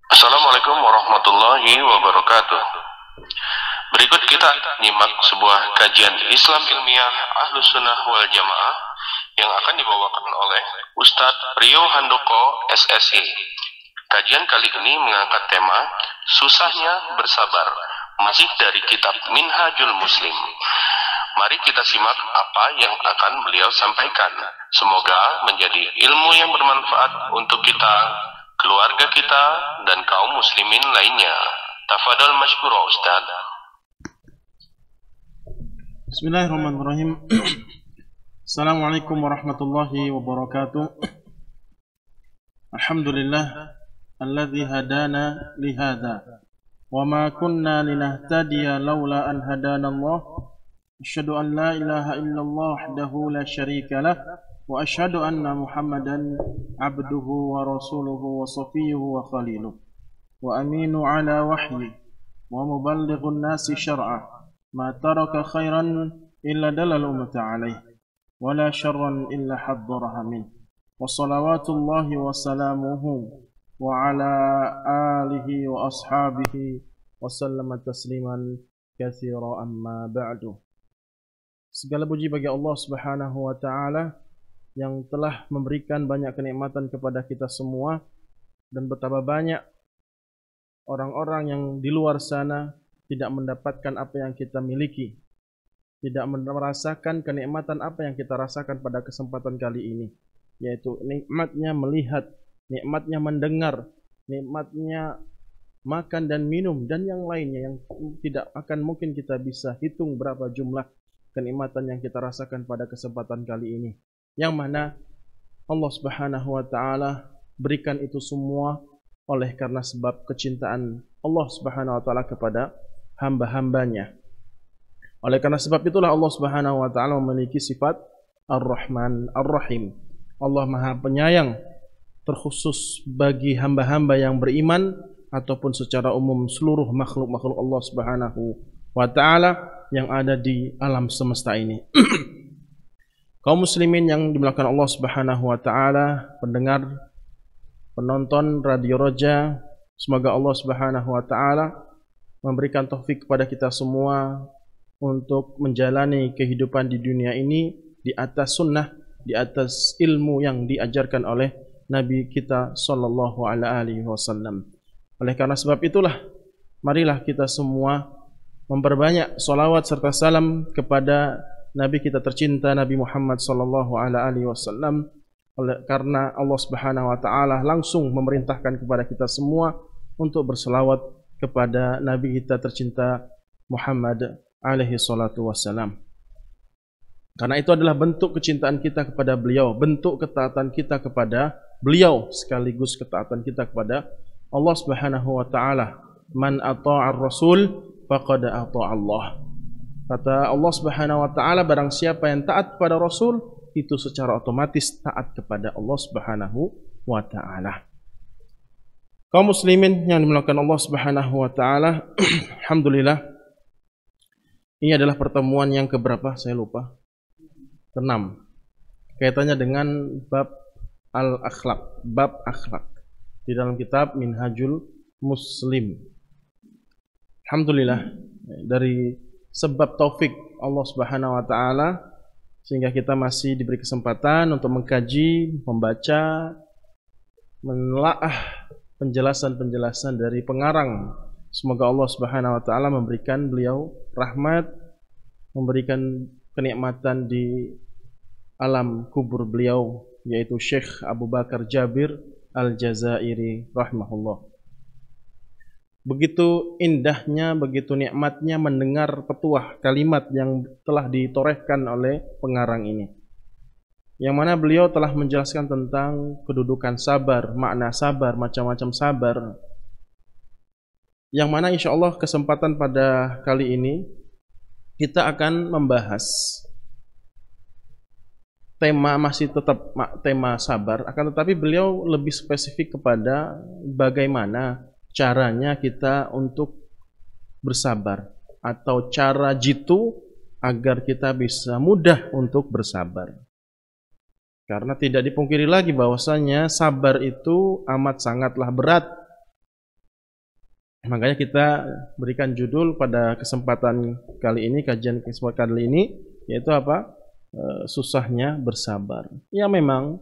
Assalamualaikum warahmatullahi wabarakatuh. Berikut kita nyimak sebuah kajian Islam ilmiah Ahlus Sunnah wal Jamaah yang akan dibawakan oleh Ustadz Rio Handoko SSI. Kajian kali ini mengangkat tema Susahnya Bersabar, masih dari kitab Minhajul Muslim. Mari kita simak apa yang akan beliau sampaikan. Semoga menjadi ilmu yang bermanfaat untuk kita, keluarga kita, dan kaum muslimin lainnya. Tafadhal masykurah Ustaz. Bismillahirrahmanirrahim. Assalamualaikum warahmatullahi wabarakatuh. Alhamdulillah alladzi hadana lihada wa ma kunna linahtadiya laula an hadana Allah. Asyhadu an la ilaha illallah wahdahu la syarika lah wa asyhadu anna Muhammadan abduhu wa rasuluhu wa safiyuhu wa khaliluh wa aminu ala wahyi wa muballighun nasi syar'ah ma taraka khairan illa dalal ummata alaih wa la syarran illa haddaraha min wa salawatullahi wa salamuhu wa ala alihi wa ashabihi wa sallama tasliman katsira amma ba'du. Segala puji bagi Allah Subhanahu wa taala yang telah memberikan banyak kenikmatan kepada kita semua, dan betapa banyak orang-orang yang di luar sana tidak mendapatkan apa yang kita miliki, tidak merasakan kenikmatan apa yang kita rasakan pada kesempatan kali ini, yaitu nikmatnya melihat, nikmatnya mendengar, nikmatnya makan dan minum, dan yang lainnya yang tidak akan mungkin kita bisa hitung berapa jumlah kenikmatan yang kita rasakan pada kesempatan kali ini, yang mana Allah Subhanahu wa taala berikan itu semua oleh karena sebab kecintaan Allah Subhanahu wa taala kepada hamba-hambanya. Oleh karena sebab itulah Allah Subhanahu wa taala memiliki sifat Ar-Rahman Ar-Rahim. Allah Maha Penyayang, terkhusus bagi hamba-hamba yang beriman ataupun secara umum seluruh makhluk-makhluk Allah Subhanahu wa taala yang ada di alam semesta ini. Kaum muslimin yang dimuliakan Allah Subhanahu wa taala, pendengar, penonton Radio Roja, semoga Allah Subhanahu wa taala memberikan taufik kepada kita semua untuk menjalani kehidupan di dunia ini di atas sunnah, di atas ilmu yang diajarkan oleh Nabi kita sallallahu alaihi wasallam. Oleh karena sebab itulah, marilah kita semua memperbanyak salawat serta salam kepada Nabi kita tercinta, Nabi Muhammad sallallahu alaihi wasallam, karena Allah Subhanahu wa taala langsung memerintahkan kepada kita semua untuk berselawat kepada Nabi kita tercinta Muhammad alaihi salatu wassalam. Karena itu adalah bentuk kecintaan kita kepada beliau, bentuk ketaatan kita kepada beliau, sekaligus ketaatan kita kepada Allah Subhanahu wa taala. Man ata'ar rasul faqad ata'a Allah. Kata Allah Subhanahu wa taala, barang siapa yang taat kepada Rasul, itu secara otomatis taat kepada Allah Subhanahu wa taala. Kaum muslimin yang dimuliakan Allah Subhanahu wa taala, alhamdulillah ini adalah pertemuan yang keberapa saya lupa. Ke-6. Kaitannya dengan bab al-akhlaq, bab akhlak di dalam kitab Minhajul Muslim. Alhamdulillah, dari sebab taufik Allah Subhanahu wa taala sehingga kita masih diberi kesempatan untuk mengkaji, membaca, menelaah penjelasan-penjelasan dari pengarang. Semoga Allah Subhanahu wa taala memberikan beliau rahmat, memberikan kenikmatan di alam kubur beliau, yaitu Syekh Abu Bakar Jabir Al-Jazairi rahimahullah. Begitu indahnya, begitu nikmatnya mendengar petuah kalimat yang telah ditorehkan oleh pengarang ini, yang mana beliau telah menjelaskan tentang kedudukan sabar, makna sabar, macam-macam sabar, yang mana insya Allah kesempatan pada kali ini kita akan membahas tema, masih tetap tema sabar, akan tetapi beliau lebih spesifik kepada bagaimana caranya kita untuk bersabar, atau cara jitu agar kita bisa mudah untuk bersabar. Karena tidak dipungkiri lagi bahwasanya sabar itu amat sangatlah berat. Makanya kita berikan judul pada kesempatan kali ini, kajian kesempatan kali ini, yaitu apa? Susahnya bersabar. Ya memang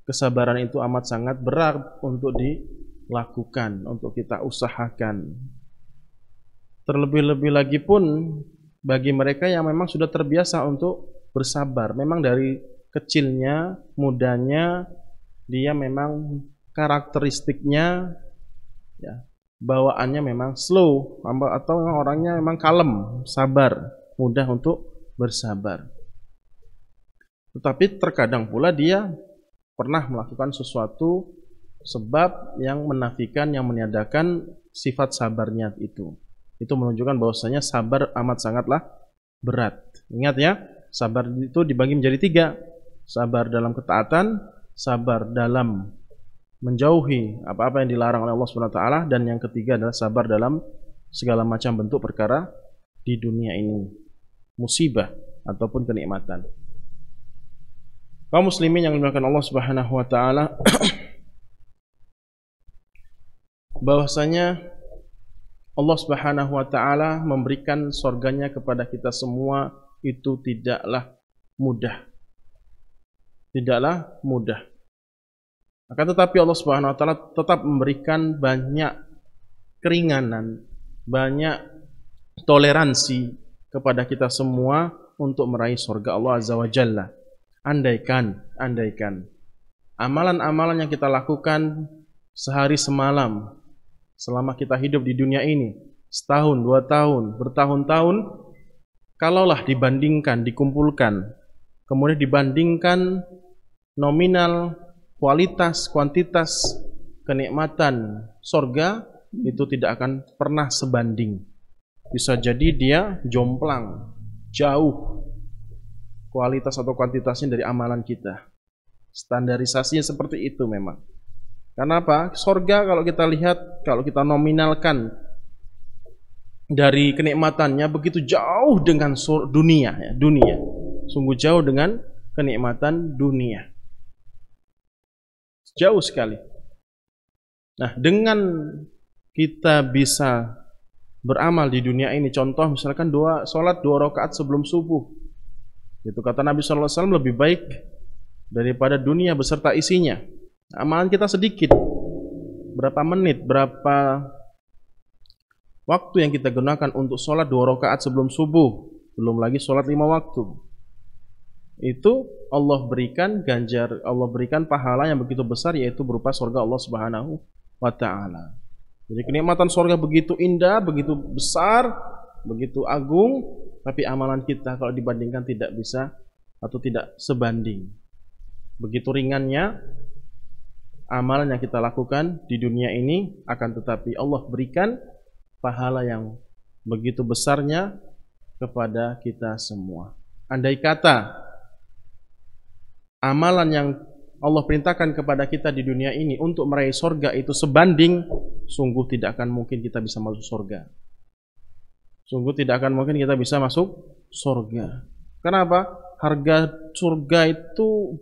kesabaran itu amat sangat berat untuk dilakukan, untuk kita usahakan. Terlebih-lebih lagi pun bagi mereka yang memang sudah terbiasa untuk bersabar. Memang dari kecilnya, mudanya, dia memang karakteristiknya, ya, bawaannya memang slow, atau orangnya memang kalem, sabar, mudah untuk bersabar. Tetapi terkadang pula dia pernah melakukan sesuatu sebab yang menafikan, yang meniadakan sifat sabarnya itu. Itu menunjukkan bahwasanya sabar amat sangatlah berat. Ingat ya, sabar itu dibagi menjadi 3. Sabar dalam ketaatan, sabar dalam menjauhi apa-apa yang dilarang oleh Allah SWT, dan yang ketiga adalah sabar dalam segala macam bentuk perkara di dunia ini, musibah ataupun kenikmatan. Kaum muslimin yang dimuliakan Allah Subhanahu wa taala, bahwasanya Allah Subhanahu wa taala memberikan surganya kepada kita semua itu tidaklah mudah. Tidaklah mudah. Akan tetapi Allah Subhanahu wa taala tetap memberikan banyak keringanan, banyak toleransi kepada kita semua untuk meraih surga Allah Azza wa Jalla. Andaikan amalan-amalan yang kita lakukan sehari semalam selama kita hidup di dunia ini, setahun, 2 tahun, bertahun-tahun, kalaulah dibandingkan, dikumpulkan, kemudian dibandingkan nominal, kualitas, kuantitas kenikmatan surga, itu tidak akan pernah sebanding. Bisa jadi dia jomplang, jauh kualitas atau kuantitasnya dari amalan kita. Standarisasinya seperti itu memang. Karena apa? Surga kalau kita lihat, kalau kita nominalkan dari kenikmatannya begitu jauh dengan dunia, ya, dunia. Sungguh jauh dengan kenikmatan dunia. Jauh sekali. Nah, dengan kita bisa beramal di dunia ini, contoh misalkan sholat 2 rakaat sebelum subuh, itu kata Nabi SAW lebih baik daripada dunia beserta isinya. Amalan kita sedikit, berapa menit, berapa waktu yang kita gunakan untuk sholat 2 rakaat sebelum subuh, belum lagi sholat 5 waktu. Itu Allah berikan ganjar, Allah berikan pahala yang begitu besar, yaitu berupa surga Allah Subhanahu wa taala. Jadi kenikmatan surga begitu indah, begitu besar, begitu agung, tapi amalan kita kalau dibandingkan tidak bisa atau tidak sebanding. Begitu ringannya amalan yang kita lakukan di dunia ini, akan tetapi Allah berikan pahala yang begitu besarnya kepada kita semua. Andai kata amalan yang Allah perintahkan kepada kita di dunia ini untuk meraih surga itu sebanding, sungguh tidak akan mungkin kita bisa masuk surga. Sungguh tidak akan mungkin kita bisa masuk surga. Kenapa? Harga surga itu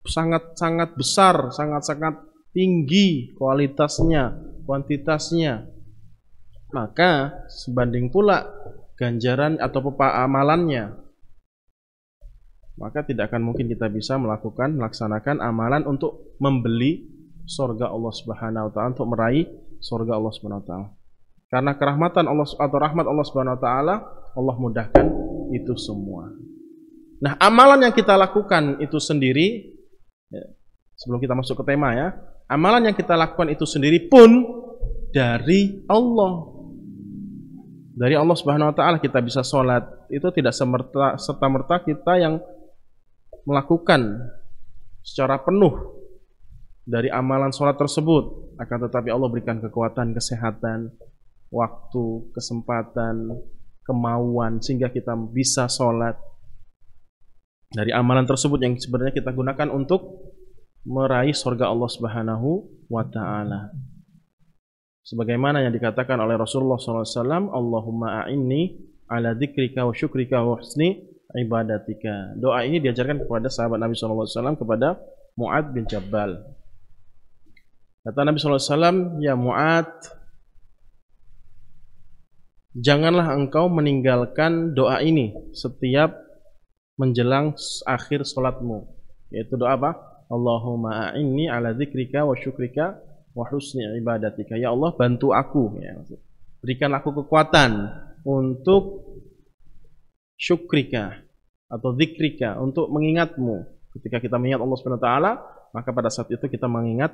sangat-sangat besar, sangat-sangat tinggi kualitasnya, kuantitasnya. Maka sebanding pula ganjaran atau amalannya. Maka tidak akan mungkin kita bisa melaksanakan amalan untuk membeli surga Allah Subhanahu wa taala, untuk meraih surga Allah Subhanahu wa taala. Karena kerahmatan Allah atau rahmat Allah Subhanahu wa taala, Allah mudahkan itu semua. Nah, amalan yang kita lakukan itu sendiri, ya, sebelum kita masuk ke tema ya, amalan yang kita lakukan itu sendiri pun dari Allah. Dari Allah Subhanahu wa taala kita bisa sholat. Itu tidak serta-merta kita yang melakukan secara penuh dari amalan sholat tersebut, akan tetapi Allah berikan kekuatan, kesehatan, waktu, kesempatan, kemauan, sehingga kita bisa sholat dari amalan tersebut yang sebenarnya kita gunakan untuk meraih surga Allah Subhanahu wa taala. Sebagaimana yang dikatakan oleh Rasulullah SAW, Allahumma a'inni ala dzikrika wa syukrika wa husni ibadatika. Doa ini diajarkan kepada sahabat Nabi SAW, kepada Mu'ad bin Jabal. Kata Nabi SAW, ya Mu'ad, janganlah engkau meninggalkan doa ini setiap menjelang akhir sholatmu, yaitu doa apa? Allahumma a'inni ala dzikrika wa syukrika wa husni ibadatika. Ya Allah, bantu aku, ya. Berikan aku kekuatan untuk syukrika atau dzikrika, untuk mengingatmu. Ketika kita mengingat Allah Subhanahu wa taala, maka pada saat itu kita mengingat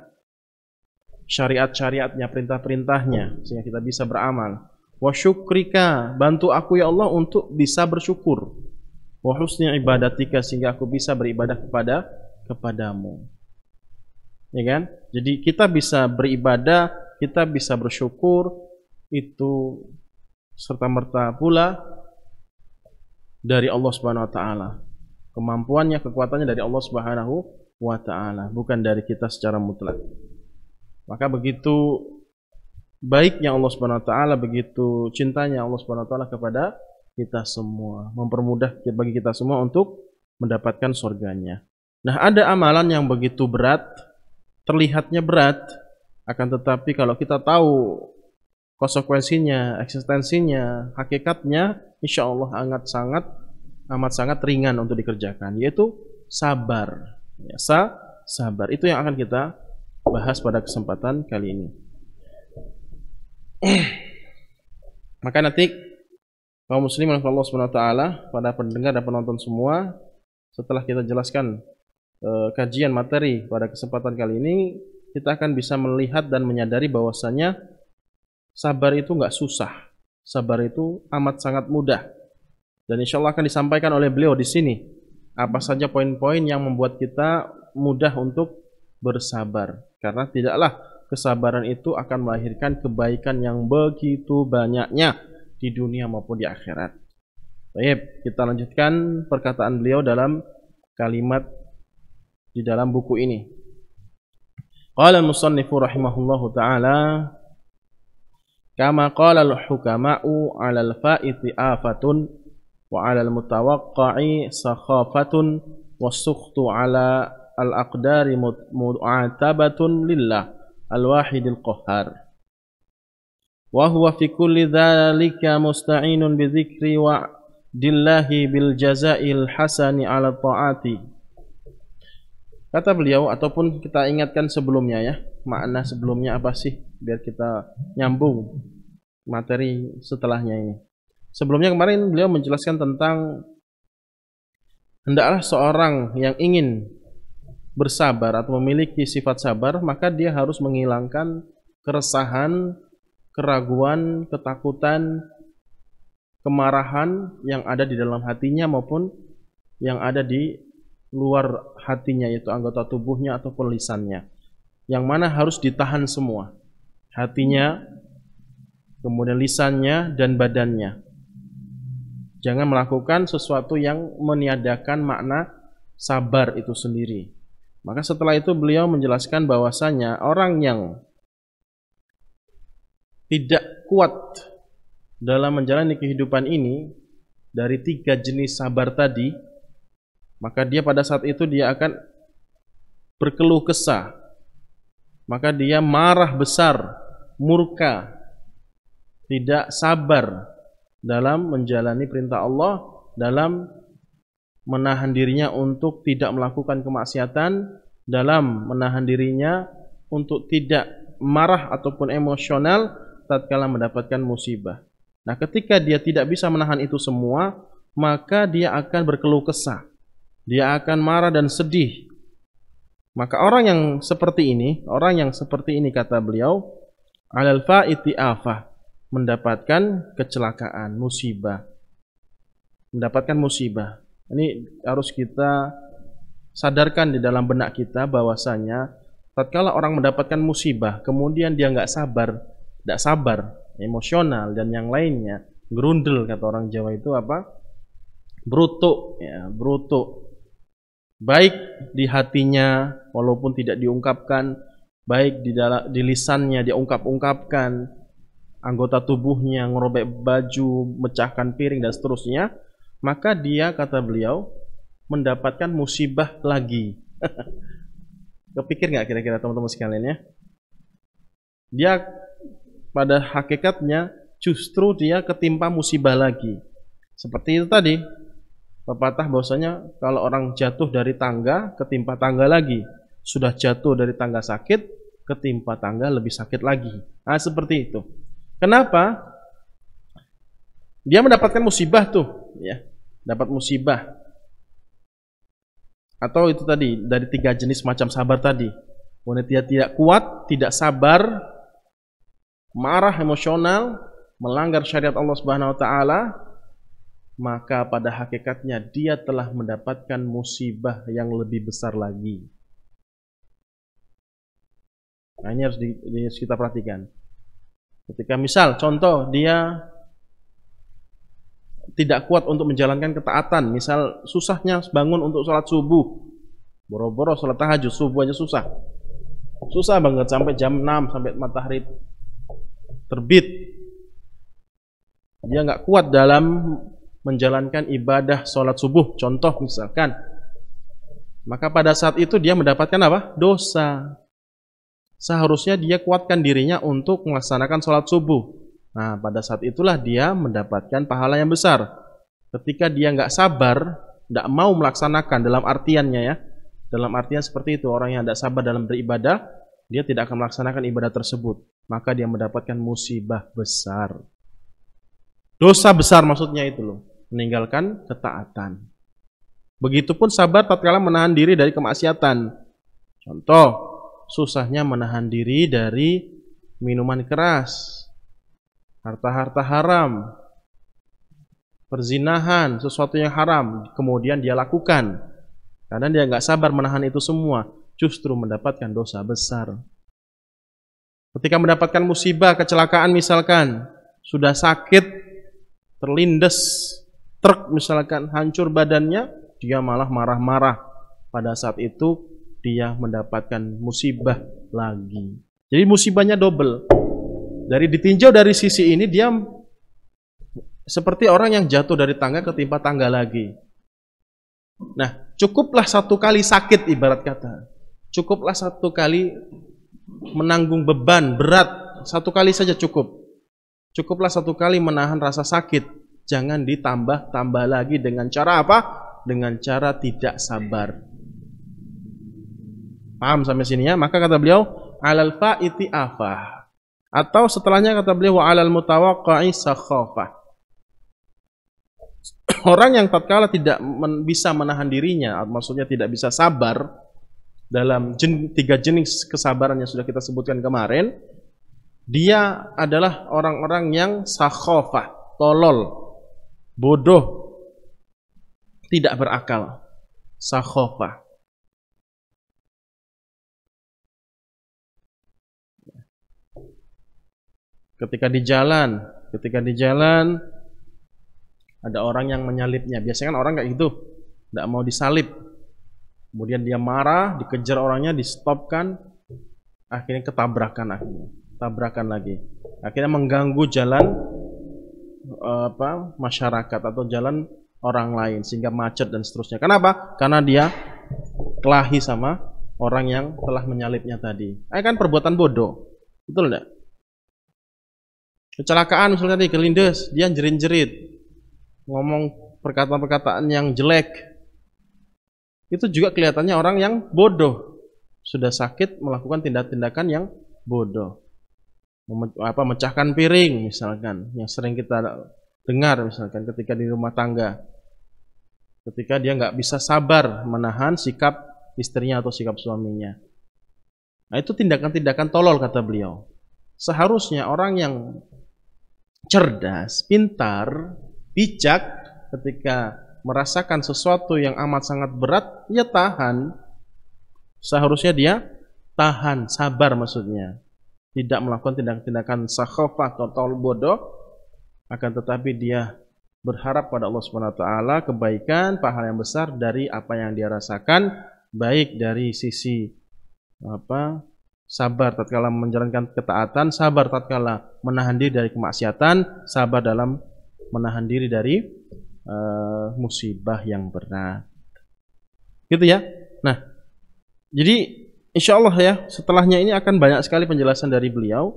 syariat-syariatnya, perintah-perintahnya, sehingga kita bisa beramal. Wa syukrika, bantu aku ya Allah untuk bisa bersyukur. Wa husni ibadatika, sehingga aku bisa beribadah kepadamu. Ya kan? Jadi kita bisa beribadah, kita bisa bersyukur, itu serta-merta pula dari Allah Subhanahu wa taala. Kemampuannya, kekuatannya dari Allah Subhanahu wa taala, bukan dari kita secara mutlak. Maka begitu baiknya Allah Subhanahu wa taala, begitu cintanya Allah Subhanahu wa taala kepada kita semua, mempermudah bagi kita semua untuk mendapatkan surganya. Nah, ada amalan yang begitu berat, terlihatnya berat, akan tetapi kalau kita tahu konsekuensinya, eksistensinya, hakikatnya, insya Allah amat sangat ringan untuk dikerjakan, yaitu sabar. Ya, sabar itu yang akan kita bahas pada kesempatan kali ini. Maka nanti kaum muslimin Allah Subhanahu wa taala, pada pendengar dan penonton semua, setelah kita jelaskan kajian materi pada kesempatan kali ini, kita akan bisa melihat dan menyadari bahwasanya sabar itu nggak susah, sabar itu amat sangat mudah. Dan insya Allah akan disampaikan oleh beliau di sini apa saja poin-poin yang membuat kita mudah untuk bersabar. Karena tidaklah kesabaran itu akan melahirkan kebaikan yang begitu banyaknya di dunia maupun di akhirat. Baik, kita lanjutkan perkataan beliau dalam kalimat di dalam buku ini. Qala al-musannifu rahimahullahu ta'ala, kama qala al-hukama'u 'ala al-fa'iti afatun wa 'ala al-mutawaqqi sakhafatun was-sukhtu 'ala al-aqdari mu'atabatun lillah al-wahidil qahhar wa huwa fi kulli dhalika musta'inun bi dzikri wa dillahi bil jazaa'il hasani 'ala ta'ati. Kata beliau, ataupun kita ingatkan sebelumnya ya, makna sebelumnya apa sih, biar kita nyambung materi setelahnya ini. Sebelumnya kemarin beliau menjelaskan tentang hendaklah seorang yang ingin bersabar atau memiliki sifat sabar, maka dia harus menghilangkan keresahan, keraguan, ketakutan, kemarahan yang ada di dalam hatinya maupun yang ada di luar hatinya, yaitu anggota tubuhnya ataupun lisannya, yang mana harus ditahan semua, hatinya, kemudian lisannya dan badannya. Jangan melakukan sesuatu yang meniadakan makna sabar itu sendiri. Maka setelah itu beliau menjelaskan bahwasanya orang yang tidak kuat dalam menjalani kehidupan ini dari 3 jenis sabar tadi, maka dia pada saat itu dia akan berkeluh kesah, maka dia marah besar, murka, tidak sabar dalam menjalani perintah Allah, dalam menahan dirinya untuk tidak melakukan kemaksiatan, dalam menahan dirinya untuk tidak marah ataupun emosional tatkala mendapatkan musibah. Nah, ketika dia tidak bisa menahan itu semua, maka dia akan berkeluh kesah, dia akan marah dan sedih. Maka orang yang seperti ini kata beliau, alal fa'iti afah, mendapatkan kecelakaan, musibah. Mendapatkan musibah. Ini harus kita sadarkan di dalam benak kita bahwasanya tatkala orang mendapatkan musibah, kemudian dia nggak sabar, emosional dan yang lainnya, gerundel kata orang Jawa itu apa? Brutuk, ya, brutuk. Baik di hatinya walaupun tidak diungkapkan, baik di lisannya dia ungkapkan, anggota tubuhnya ngerobek baju, mecahkan piring dan seterusnya, maka dia kata beliau mendapatkan musibah lagi. Kepikir nggak kira-kira teman-teman sekalian ya? Dia pada hakikatnya justru dia ketimpa musibah lagi. Seperti itu tadi, pepatah bahwasanya kalau orang jatuh dari tangga, ketimpa tangga lagi. Sudah jatuh dari tangga sakit, ketimpa tangga lebih sakit lagi. Nah, seperti itu. Kenapa? Dia mendapatkan musibah tuh, ya. Dapat musibah. Atau itu tadi, dari 3 jenis macam sabar tadi. Kemudian dia tidak kuat, tidak sabar, marah, emosional, melanggar syariat Allah Subhanahu wa taala, maka pada hakikatnya dia telah mendapatkan musibah yang lebih besar lagi. Nah, ini harus kita perhatikan. Ketika misal contoh dia tidak kuat untuk menjalankan ketaatan, misal susahnya bangun untuk sholat subuh, boro-boro sholat tahajud, subuh aja susah banget sampai jam 6, sampai matahari terbit. Dia nggak kuat dalam menjalankan ibadah sholat subuh, contoh misalkan, maka pada saat itu dia mendapatkan apa? Dosa. Seharusnya dia kuatkan dirinya untuk melaksanakan sholat subuh. Nah, pada saat itulah dia mendapatkan pahala yang besar. Ketika dia nggak sabar, nggak mau melaksanakan, dalam artiannya ya, dalam artian seperti itu, orang yang tidak sabar dalam beribadah, dia tidak akan melaksanakan ibadah tersebut, maka dia mendapatkan musibah besar. Dosa besar maksudnya itu loh, meninggalkan ketaatan. Begitupun sabar tatkala menahan diri dari kemaksiatan. Contoh, susahnya menahan diri dari minuman keras, harta-harta haram, perzinahan, sesuatu yang haram, kemudian dia lakukan. Karena dia nggak sabar menahan itu semua, justru mendapatkan dosa besar. Ketika mendapatkan musibah, kecelakaan misalkan, sudah sakit, terlindes truk misalkan, hancur badannya, dia malah marah-marah. Pada saat itu dia mendapatkan musibah lagi. Jadi musibahnya double. Dari ditinjau dari sisi ini, dia seperti orang yang jatuh dari tangga ketimpa tangga lagi. Nah, cukuplah 1 kali sakit, ibarat kata. Cukuplah 1 kali menanggung beban berat, 1 kali saja cukup. Cukuplah 1 kali menahan rasa sakit. Jangan ditambah-tambah lagi dengan cara apa? Dengan cara tidak sabar. Paham sampai sini ya? Maka kata beliau, alal fa'iti afah. Atau setelahnya kata beliau, wa alal mutawaqqa'i sakhafah. Orang yang tatkala tidak bisa menahan dirinya, maksudnya tidak bisa sabar dalam 3 jenis kesabaran yang sudah kita sebutkan kemarin, dia adalah orang-orang yang sakhafah, tolol, bodoh, tidak berakal. Sakhafah. Ketika di jalan ada orang yang menyalipnya. Biasanya kan orang kayak gitu, tidak mau disalip. Kemudian dia marah, dikejar orangnya, di-stopkan, akhirnya tabrakan lagi. Akhirnya mengganggu jalan masyarakat atau jalan orang lain sehingga macet dan seterusnya. Kenapa? Karena dia kelahi sama orang yang telah menyalipnya tadi. Kan perbuatan bodoh. Betul enggak? Kecelakaan misalnya tadi, kelindes, dia jerit-jerit, ngomong perkataan-perkataan yang jelek. Itu juga kelihatannya orang yang bodoh. Sudah sakit melakukan tindak-tindakan yang bodoh. Mecahkan piring misalkan, yang sering kita dengar misalkan ketika di rumah tangga. Ketika dia nggak bisa sabar menahan sikap istrinya atau sikap suaminya. Nah, itu tindakan-tindakan tolol kata beliau. Seharusnya orang yang cerdas, pintar, bijak, ketika merasakan sesuatu yang amat sangat berat, ya tahan. Seharusnya dia tahan, sabar maksudnya. Tidak melakukan tindakan-tindakan sakhafah atau tolol bodoh, akan tetapi dia berharap pada Allah Subhanahu wa taala kebaikan, pahala yang besar dari apa yang dia rasakan, baik dari sisi sabar tatkala menjalankan ketaatan, sabar tatkala menahan diri dari kemaksiatan, sabar dalam menahan diri dari musibah yang berat. Gitu ya. Nah, jadi insya Allah ya, setelahnya ini akan banyak sekali penjelasan dari beliau.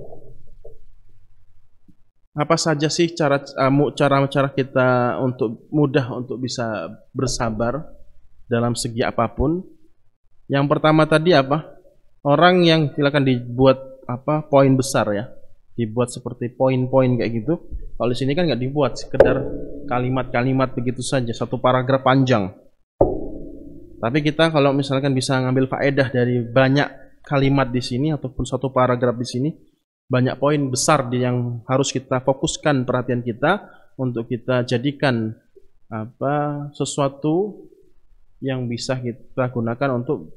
Apa saja sih cara kita untuk mudah untuk bisa bersabar dalam segi apapun? Yang pertama tadi apa? Orang yang silakan dibuat apa? Poin besar ya. Dibuat seperti poin-poin kayak gitu. Kalau di sini kan nggak dibuat, sekedar kalimat-kalimat begitu saja, satu paragraf panjang. Tapi kita kalau misalkan bisa ngambil faedah dari banyak kalimat di sini ataupun satu paragraf di sini, banyak poin besar yang harus kita fokuskan perhatian kita untuk kita jadikan apa sesuatu yang bisa kita gunakan untuk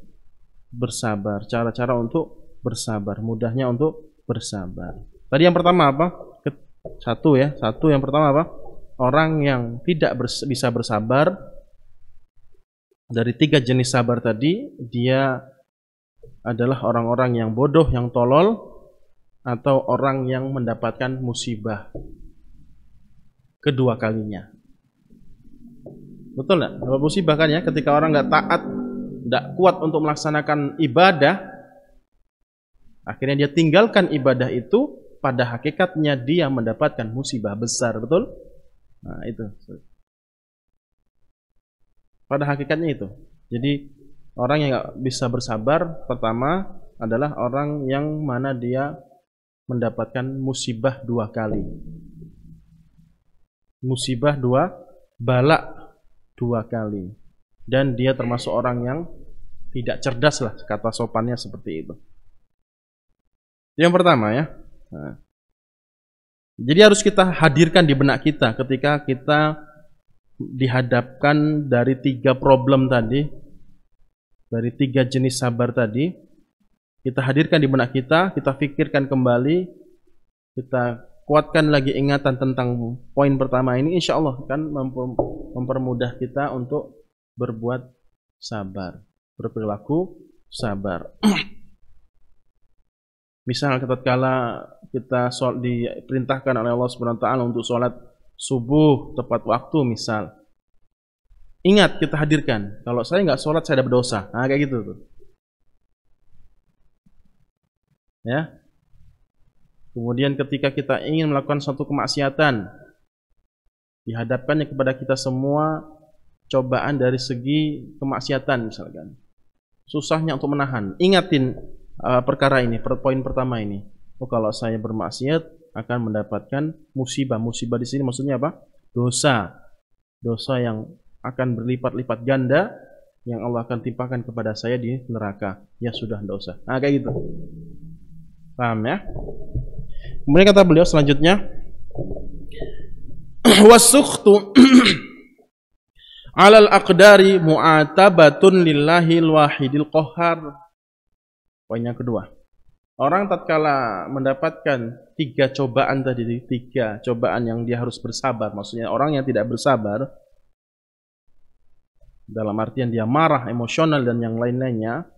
bersabar, cara-cara untuk bersabar, mudahnya untuk bersabar. Tadi yang pertama apa? Satu yang pertama apa? Orang yang tidak bisa bersabar, dari 3 jenis sabar tadi, dia adalah orang-orang yang bodoh, yang tolol, atau orang yang mendapatkan musibah kedua kalinya. Betul nggak? Dapat musibah kan ya, ketika orang nggak taat, nggak kuat untuk melaksanakan ibadah, akhirnya dia tinggalkan ibadah itu, pada hakikatnya dia mendapatkan musibah besar, betul? Nah itu. Pada hakikatnya itu. Jadi orang yang nggak bisa bersabar, pertama adalah orang yang mana dia mendapatkan musibah 2 kali. Musibah 2, balak 2 kali. Dan dia termasuk orang yang tidak cerdas lah, kata sopannya seperti itu. Yang pertama ya. Nah. Jadi harus kita hadirkan di benak kita ketika kita dihadapkan dari 3 problem tadi, dari 3 jenis sabar tadi, kita hadirkan di benak kita pikirkan kembali, kita kuatkan lagi ingatan tentang poin pertama ini, insya Allah kan mempermudah kita untuk berbuat sabar, berperilaku sabar. Misal tatkala kita diperintahkan oleh Allah Subhanahu wa taala untuk sholat subuh tepat waktu misal. Ingat, kita hadirkan, kalau saya nggak sholat saya ada berdosa. Nah kayak gitu tuh. Ya. Kemudian ketika kita ingin melakukan suatu kemaksiatan, dihadapkannya kepada kita semua cobaan dari segi kemaksiatan misalkan. Susahnya untuk menahan. Ingatin perkara ini, poin pertama ini. Oh, kalau saya bermaksiat akan mendapatkan musibah. Musibah di sini maksudnya apa? Dosa. Dosa yang akan berlipat-lipat ganda yang Allah akan timpakan kepada saya di neraka. Ya sudah, tidak usah. Nah, kayak gitu. Paham ya? Kemudian kata beliau selanjutnya, wasukhtu 'alal aqdari mu'atabatun lillahil wahidil qahhar. Poin yang kedua. Orang tatkala mendapatkan 3 cobaan tadi, 3 cobaan yang dia harus bersabar. Maksudnya orang yang tidak bersabar, dalam artian dia marah, emosional dan yang lain-lainnya,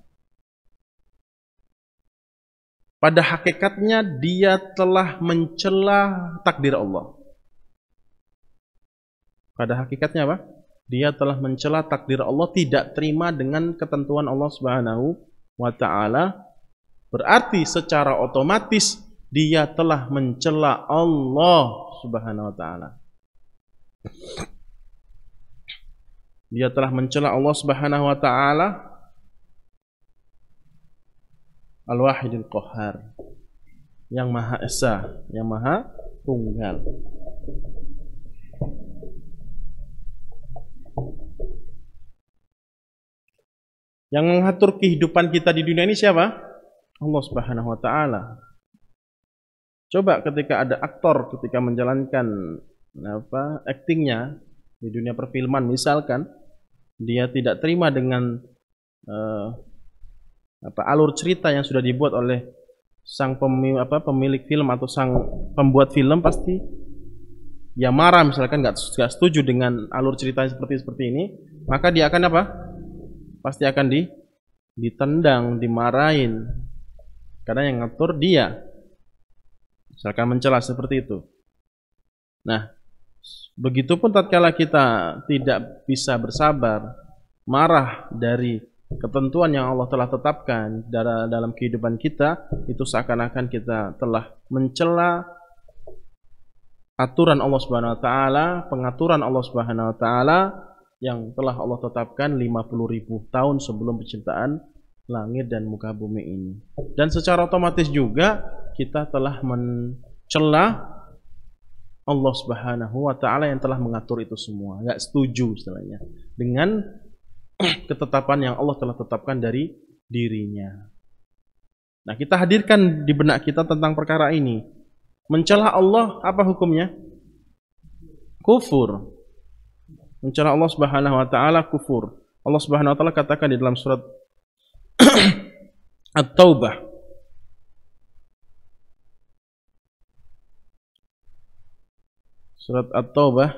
pada hakikatnya dia telah mencela takdir Allah. Pada hakikatnya apa? Dia telah mencela takdir Allah, tidak terima dengan ketentuan Allah Subhanahu wa taala. Berarti secara otomatis dia telah mencela Allah Subhanahu wa taala. Dia telah mencela Allah Subhanahu wa taala Al-Wahidil Qahhar, yang Maha Esa, yang Maha Tunggal. Yang mengatur kehidupan kita di dunia ini siapa? Allah Subhanahu wa taala. Coba ketika ada aktor ketika menjalankan aktingnya di dunia perfilman misalkan, dia tidak terima dengan alur cerita yang sudah dibuat oleh sang pemilik film atau sang pembuat film, pasti dia marah misalkan, nggak setuju dengan alur cerita seperti ini, maka dia akan apa? Pasti akan ditendang, dimarahin. Karena yang ngatur dia, misalkan mencela seperti itu. Nah, begitupun tatkala kita tidak bisa bersabar, marah dari ketentuan yang Allah telah tetapkan dalam kehidupan kita, itu seakan-akan kita telah mencela aturan Allah Subhanahu wa taala, pengaturan Allah Subhanahu wa taala yang telah Allah tetapkan 50.000 tahun sebelum penciptaan langit dan muka bumi ini. Dan secara otomatis juga kita telah mencela Allah Subhanahu wa taala yang telah mengatur itu semua. Enggak setuju istilahnya dengan ketetapan yang Allah telah tetapkan dari dirinya. Nah, kita hadirkan di benak kita tentang perkara ini. Mencela Allah, apa hukumnya? Kufur. Mencela Allah Subhanahu wa taala kufur. Allah Subhanahu wa taala katakan di dalam surat At-Taubah surat At-Taubah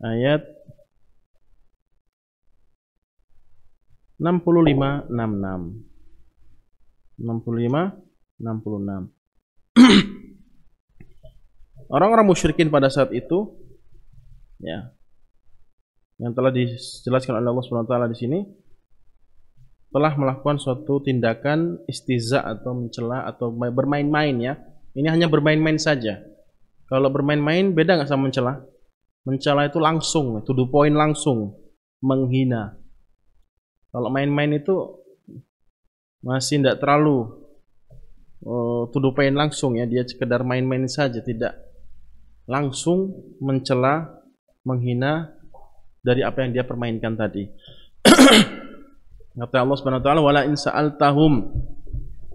ayat 65-66. Orang-orang musyrikin pada saat itu, ya, yang telah dijelaskan oleh Allah Subhanahu wa taala di sini, telah melakukan suatu tindakan istiza atau mencela atau bermain-main, ya. Ini hanya bermain-main saja. Kalau bermain-main beda nggak sama mencela? Mencela itu langsung, to the point, langsung menghina. Kalau main-main itu masih tidak terlalu to the point langsung, ya, dia sekedar main-main saja, tidak langsung mencela, menghina dari apa yang dia permainkan tadi. Kata Allah Subhanahu wa taala, wala in sa'altahum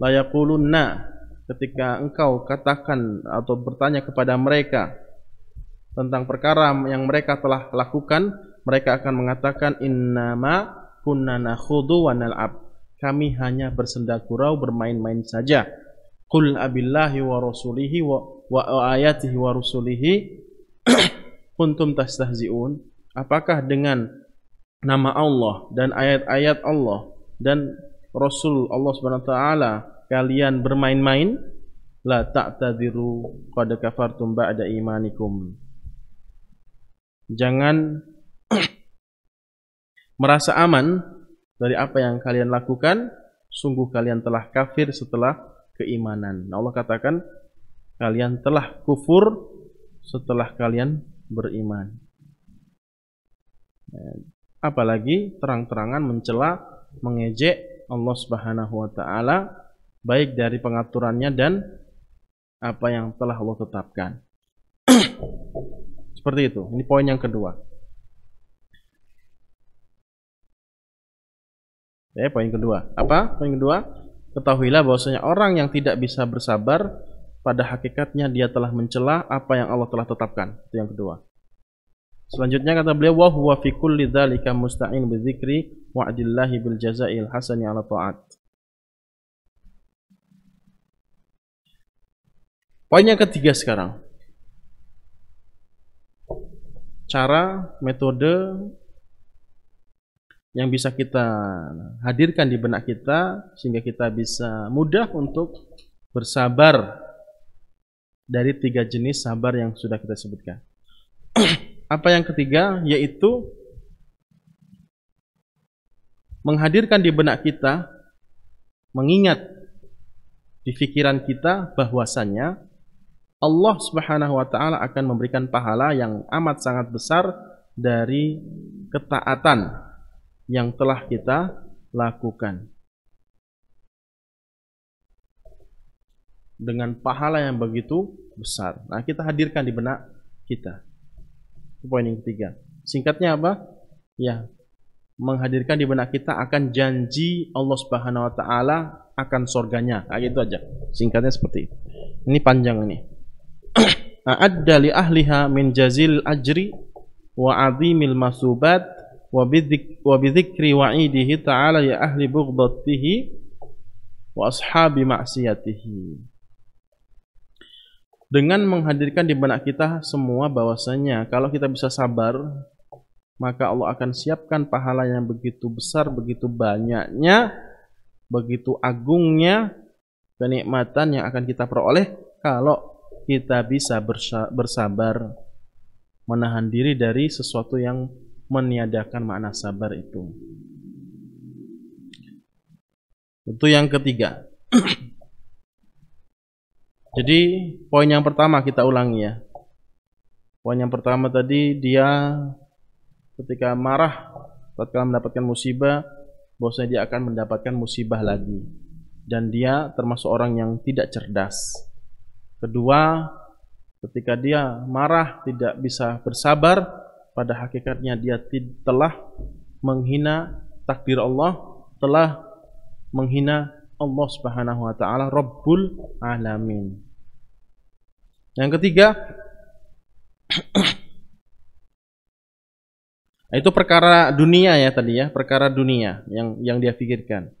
la yaqulunna, ketika engkau katakan atau bertanya kepada mereka tentang perkara yang mereka telah lakukan, mereka akan mengatakan innama kunna nakhudu wa nal'ab, kami hanya bersenda gurau, bermain-main saja. Qul abillahi wa rasulihi wa ayatihi wa rusulihi kuntum tastahzi'un, apakah dengan nama Allah dan ayat-ayat Allah dan Rasul Allah Subhanahu wa taala kalian bermain-main? La ta'tadiru qad kafartum ba'da imanikum, jangan merasa aman dari apa yang kalian lakukan, sungguh kalian telah kafir setelah keimanan. Nah, Allah katakan kalian telah kufur setelah kalian beriman. Apalagi terang-terangan mencela, mengejek Allah Subhanahu wa taala, baik dari pengaturannya dan apa yang telah Allah tetapkan. Seperti itu. Ini poin yang kedua. Poin kedua. Apa? Poin kedua, ketahuilah bahwasanya orang yang tidak bisa bersabar, pada hakikatnya dia telah mencela apa yang Allah telah tetapkan. Itu yang kedua. Selanjutnya kata beliau, wa huwa fi kulli dzalika musta'in bi dzikri wa'dillahi bil jazaa'il hasani 'ala ta'at. Poin yang ketiga sekarang. Cara, metode yang bisa kita hadirkan di benak kita sehingga kita bisa mudah untuk bersabar dari 3 jenis sabar yang sudah kita sebutkan. Apa yang ketiga? Yaitu menghadirkan di benak kita, mengingat di pikiran kita bahwasannya Allah Subhanahu wa taala akan memberikan pahala yang amat sangat besar dari ketaatan yang telah kita lakukan. Dengan pahala yang begitu besar. Nah, kita hadirkan di benak kita. Poin yang ketiga. Singkatnya apa? Ya, menghadirkan di benak kita akan janji Allah Subhanahu wa taala akan surganya. Nah, gitu aja. Singkatnya seperti itu. Ini panjang ini. A'adda li ahliha min jazil ajri wa 'azimil masubat wa bidzikri wa'idihi ta'ala ya ahli bughdatihi wa ashabi ma'siyatihi. Dengan menghadirkan di benak kita semua bahwasanya kalau kita bisa sabar, maka Allah akan siapkan pahala yang begitu besar, begitu banyaknya, begitu agungnya kenikmatan yang akan kita peroleh kalau kita bisa bersabar, menahan diri dari sesuatu yang meniadakan makna sabar itu. Itu yang ketiga. Jadi poin yang pertama kita ulangi ya. Poin yang pertama tadi dia ketika marah tatkala mendapatkan musibah, bahwasanya dia akan mendapatkan musibah lagi. Dan dia termasuk orang yang tidak cerdas. Kedua, ketika dia marah tidak bisa bersabar, pada hakikatnya dia telah menghina takdir Allah, telah menghina Allah Subhanahu wa taala Rabbul Alamin. Yang ketiga itu perkara dunia ya tadi ya, perkara dunia yang dia pikirkan.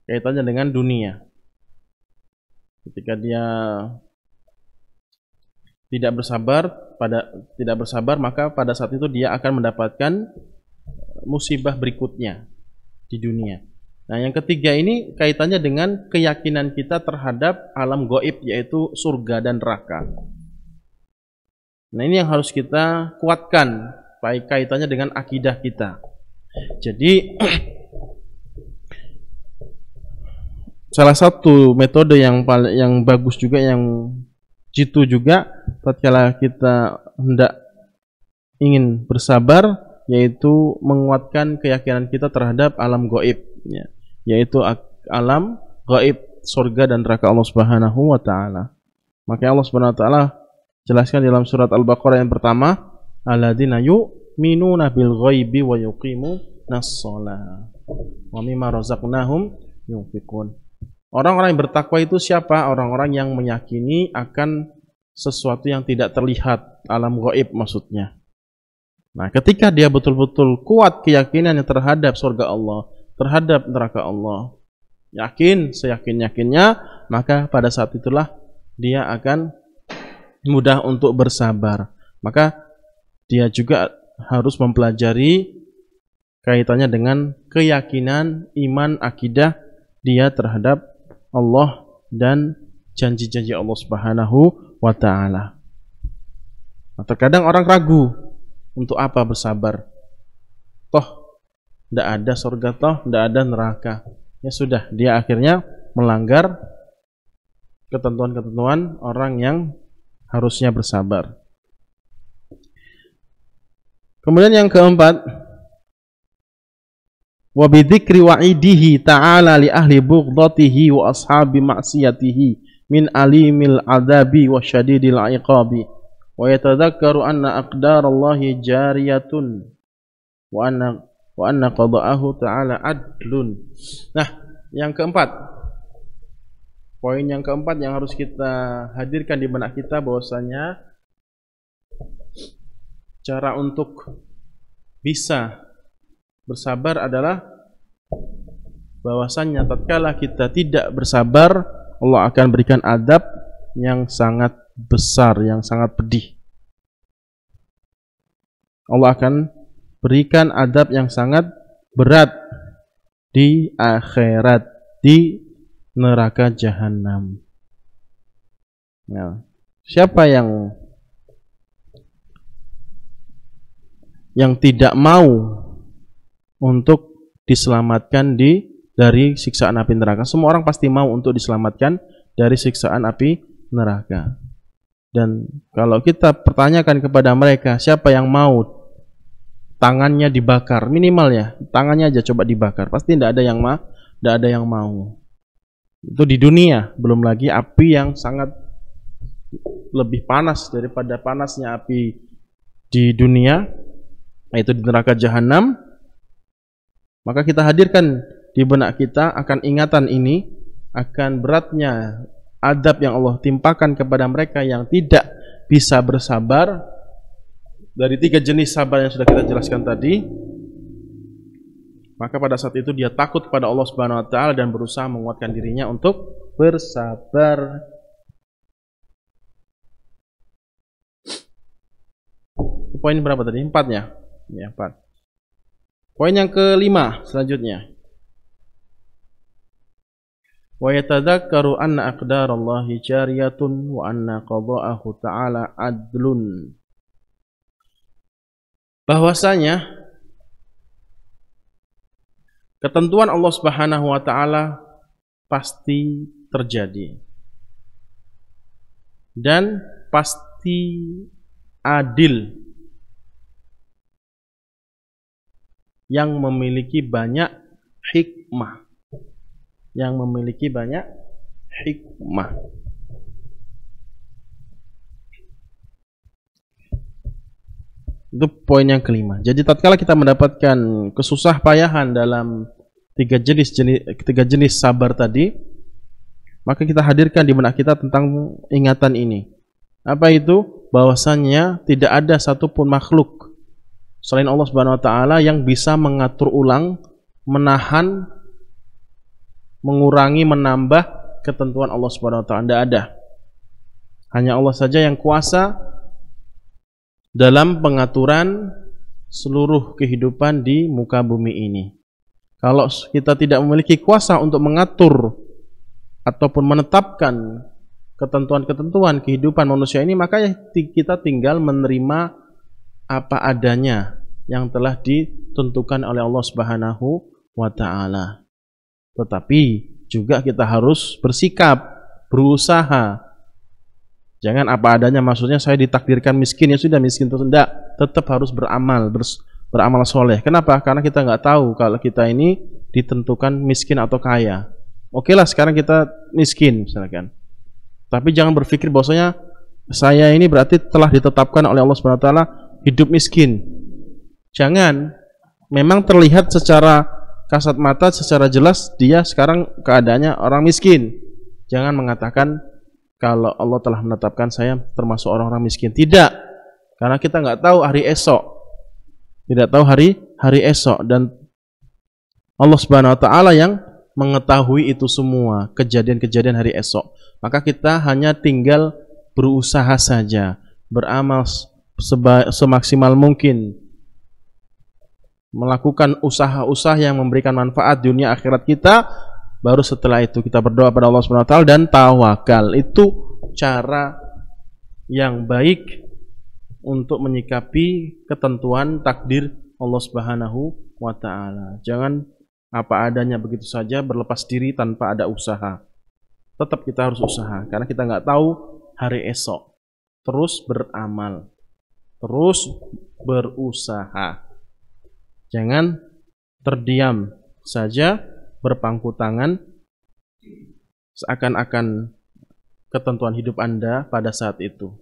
Kaitannya dengan dunia. Ketika dia tidak bersabar, maka pada saat itu dia akan mendapatkan musibah berikutnya di dunia. Nah, yang ketiga ini kaitannya dengan keyakinan kita terhadap alam gaib, yaitu surga dan neraka. Nah, ini yang harus kita kuatkan, baik kaitannya dengan akidah kita. Jadi salah satu metode yang bagus juga, yang jitu juga tatkala kita hendak ingin bersabar, yaitu menguatkan keyakinan kita terhadap alam gaib ya, yaitu alam gaib surga dan neraka Allah Subhanahu wa taala. Maka Allah Subhanahu wa taala jelaskan dalam surat Al-Baqarah yang pertama, alladzina yu'minuna bil ghaibi wa yuqimunas shalah wa mimma razaqnahum yunfiqun. Orang-orang yang bertakwa itu siapa? Orang-orang yang meyakini akan sesuatu yang tidak terlihat, alam gaib maksudnya. Nah, ketika dia betul-betul kuat keyakinannya terhadap surga Allah, terhadap neraka Allah, yakin, seyakin-yakinnya, maka pada saat itulah dia akan mudah untuk bersabar. Maka dia juga harus mempelajari kaitannya dengan keyakinan, iman, akidah dia terhadap Allah dan janji-janji Allah Subhanahu wa ta'ala. Nah, terkadang orang ragu, untuk apa bersabar? Toh tidak ada surga, toh tidak ada neraka. Ya sudah, dia akhirnya melanggar ketentuan-ketentuan orang yang harusnya bersabar. Kemudian yang keempat, wa bidzikri wa'idihi ta'ala li ahli bughdatihi wa ashabi ma'siyatihi min alimil adabi wa syadidil iqabi wa yatadhakkaru anna aqdarallahi jariyatun wa anna qada'ahu ta'ala adlun. Nah, yang keempat, poin yang keempat yang harus kita hadirkan di benak kita, bahwasanya cara untuk bisa bersabar adalah bahwasanya tatkala kita tidak bersabar, Allah akan berikan adab yang sangat besar, yang sangat pedih. Allah akan berikan adab yang sangat berat di akhirat, di neraka jahanam. Nah, siapa yang tidak mau untuk diselamatkan dari siksaan api neraka? Semua orang pasti mau untuk diselamatkan dari siksaan api neraka. Dan kalau kita pertanyakan kepada mereka, siapa yang mau tangannya dibakar, minimal ya, tangannya aja coba dibakar, pasti tidak ada yang mau. Itu di dunia, belum lagi api yang sangat lebih panas daripada panasnya api di dunia, yaitu di neraka jahanam. Maka kita hadirkan di benak kita akan ingatan ini, akan beratnya adab yang Allah timpakan kepada mereka yang tidak bisa bersabar dari 3 jenis sabar yang sudah kita jelaskan tadi. Maka pada saat itu dia takut kepada Allah Subhanahu wa taala dan berusaha menguatkan dirinya untuk bersabar. Poin berapa tadi? 4 ya? Ya, 4. Poin yang kelima selanjutnya, wa yatadzakkaru anna aqdarallahi jariyatun wa anna qada'ahu ta'ala adlun. bahwasanya ketentuan Allah Subhanahu wa taala pasti terjadi dan pasti adil, yang memiliki banyak hikmah, yang memiliki banyak hikmah. Itu poin yang kelima. Jadi tatkala kita mendapatkan kesusah payahan dalam tiga jenis sabar tadi, maka kita hadirkan di benak kita tentang ingatan ini. Apa itu? Bahwasannya tidak ada satupun makhluk selain Allah Subhanahu wa taala yang bisa mengatur ulang, menahan, mengurangi, menambah ketentuan Allah Subhanahu wa taala. Tidak ada. Hanya Allah saja yang kuasa dalam pengaturan seluruh kehidupan di muka bumi ini. Kalau kita tidak memiliki kuasa untuk mengatur ataupun menetapkan ketentuan-ketentuan kehidupan manusia ini, maka kita tinggal menerima apa adanya yang telah ditentukan oleh Allah Subhanahu wa taala. Tetapi juga kita harus bersikap, berusaha. Jangan apa adanya, maksudnya saya ditakdirkan miskin, ya sudah miskin terus. Tidak, tetap harus beramal, beramal soleh. Kenapa? Karena kita nggak tahu kalau kita ini ditentukan miskin atau kaya. Oke lah, sekarang kita miskin misalkan. Tapi jangan berpikir bahwasanya saya ini berarti telah ditetapkan oleh Allah Subhanahu wa taala hidup miskin. Jangan. Memang terlihat secara kasat mata, secara jelas dia sekarang keadaannya orang miskin. Jangan mengatakan kalau Allah telah menetapkan saya termasuk orang-orang miskin. Tidak. Karena kita nggak tahu hari esok. Tidak tahu hari esok, dan Allah Subhanahu wa taala yang mengetahui itu semua, kejadian-kejadian hari esok. Maka kita hanya tinggal berusaha saja, beramal semaksimal mungkin, melakukan usaha-usaha yang memberikan manfaat dunia akhirat kita. Baru setelah itu kita berdoa pada Allah Subhanahu wa taala dan tawakal. Itu cara yang baik untuk menyikapi ketentuan takdir Allah Subhanahu wa taala. Jangan apa adanya begitu saja, berlepas diri tanpa ada usaha. Tetap kita harus usaha karena kita nggak tahu hari esok. Terus beramal, terus berusaha. Jangan terdiam saja, berpangku tangan, seakan-akan ketentuan hidup Anda pada saat itu.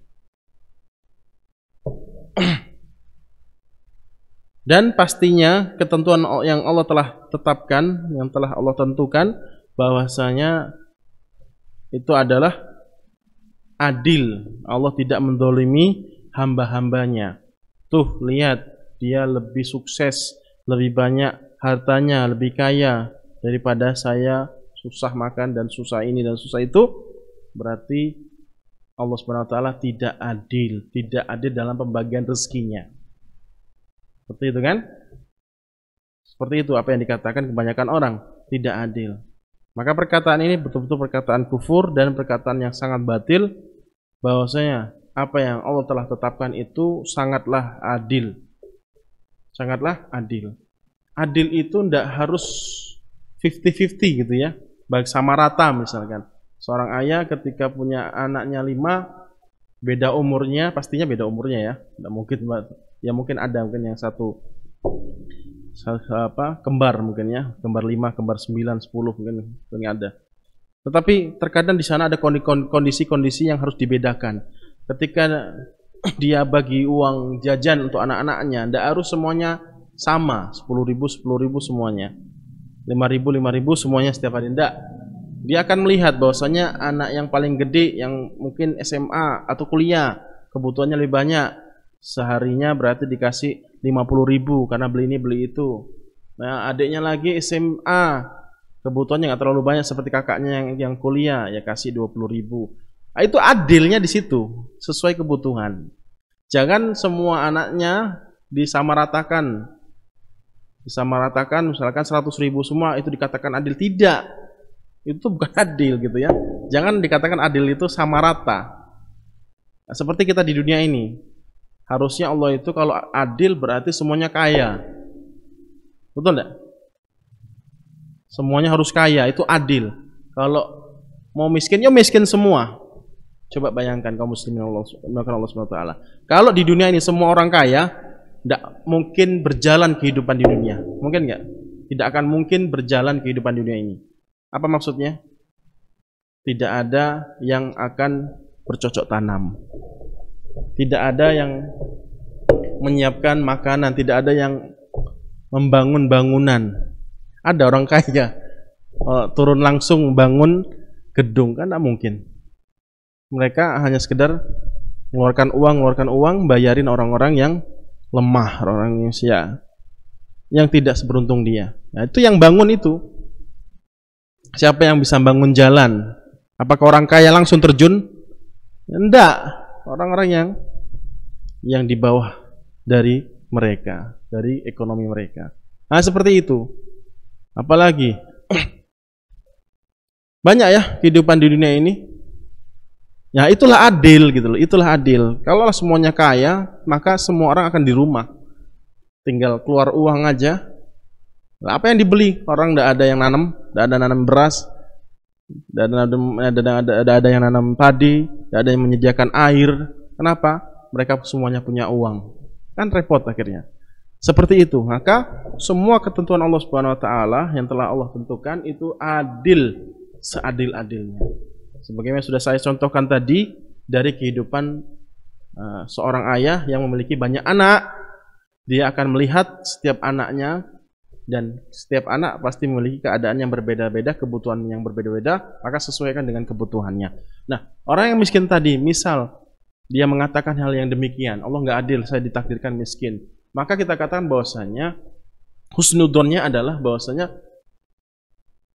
Dan pastinya ketentuan yang Allah telah tetapkan, yang telah Allah tentukan, bahwasanya itu adalah adil. Allah tidak mendolimi hamba-hambanya. Tuh, lihat, dia lebih sukses, lebih banyak hartanya, lebih kaya daripada saya, susah makan dan susah ini dan susah itu. Berarti Allah Subhanahu wa taala tidak adil dalam pembagian rezekinya. Seperti itu kan? Seperti itu apa yang dikatakan kebanyakan orang, tidak adil. Maka perkataan ini betul-betul perkataan kufur dan perkataan yang sangat batil, bahwasanya apa yang Allah telah tetapkan itu sangatlah adil. Sangatlah adil. Adil itu tidak harus 50-50 gitu ya, baik sama rata. Misalkan seorang ayah ketika punya anaknya 5, beda umurnya, pastinya beda umurnya ya, tidak mungkin ya, mungkin ada mungkin yang satu kembar mungkin ya, kembar 5, kembar 9, 10 mungkin ada. Tetapi terkadang di sana ada kondisi-kondisi yang harus dibedakan. Ketika dia bagi uang jajan untuk anak-anaknya, tidak harus semuanya sama, 10.000 semuanya, 5.000 semuanya setiap hari. Tidak. Dia akan melihat bahwasanya anak yang paling gede, yang mungkin SMA atau kuliah, kebutuhannya lebih banyak, seharinya berarti dikasih 50.000 karena beli ini beli itu. Nah, adiknya lagi SMA, kebutuhannya nggak terlalu banyak seperti kakaknya yang kuliah, ya kasih 20.000. Nah, itu adilnya di situ, sesuai kebutuhan. Jangan semua anaknya disamaratakan. Misalkan 100.000 semua itu dikatakan adil. Tidak, itu bukan adil gitu ya. Jangan dikatakan adil itu sama rata. Nah, seperti kita di dunia ini, Harusnya Allah itu kalau adil berarti semuanya kaya. Betul enggak? Semuanya harus kaya, itu adil. Kalau mau miskin, ya miskin semua. Coba bayangkan kaum muslimin Allah Subhanahu wa taala. Kalau di dunia ini semua orang kaya, tidak mungkin berjalan kehidupan di dunia. Mungkin enggak? Tidak akan mungkin berjalan kehidupan di dunia ini. Apa maksudnya? Tidak ada yang akan bercocok tanam. Tidak ada yang menyiapkan makanan, tidak ada yang membangun bangunan. Ada orang kaya turun langsung bangun gedung, kan tidak mungkin. Mereka hanya sekedar mengeluarkan uang, bayarin orang-orang yang lemah, orang yang tidak seberuntung dia. Nah, itu yang bangun itu. Siapa yang bisa bangun jalan? Apakah orang kaya langsung terjun? Tidak. Orang-orang yang di bawah dari mereka, dari ekonomi mereka. Nah, seperti itu. Apalagi banyak ya kehidupan di dunia ini. Ya, itulah adil gitu loh. Itulah adil. Kalau semuanya kaya, maka semua orang akan di rumah. Tinggal keluar uang aja. Nah, apa yang dibeli? Orang tidak ada yang nanam, tidak ada nanam beras, tidak ada yang nanam padi, tidak ada yang menyediakan air. Kenapa? Mereka semuanya punya uang. Kan repot akhirnya. Seperti itu. Maka semua ketentuan Allah Subhanahu wa taala yang telah Allah tentukan itu adil, seadil-adilnya. Sebagaimana sudah saya contohkan tadi dari kehidupan seorang ayah yang memiliki banyak anak, dia akan melihat setiap anaknya dan setiap anak pasti memiliki keadaan yang berbeda-beda, kebutuhan yang berbeda-beda, maka sesuaikan dengan kebutuhannya. Nah, orang yang miskin tadi, misal dia mengatakan hal yang demikian, Allah nggak adil, saya ditakdirkan miskin, maka kita katakan bahwasanya husnudonnya adalah bahwasanya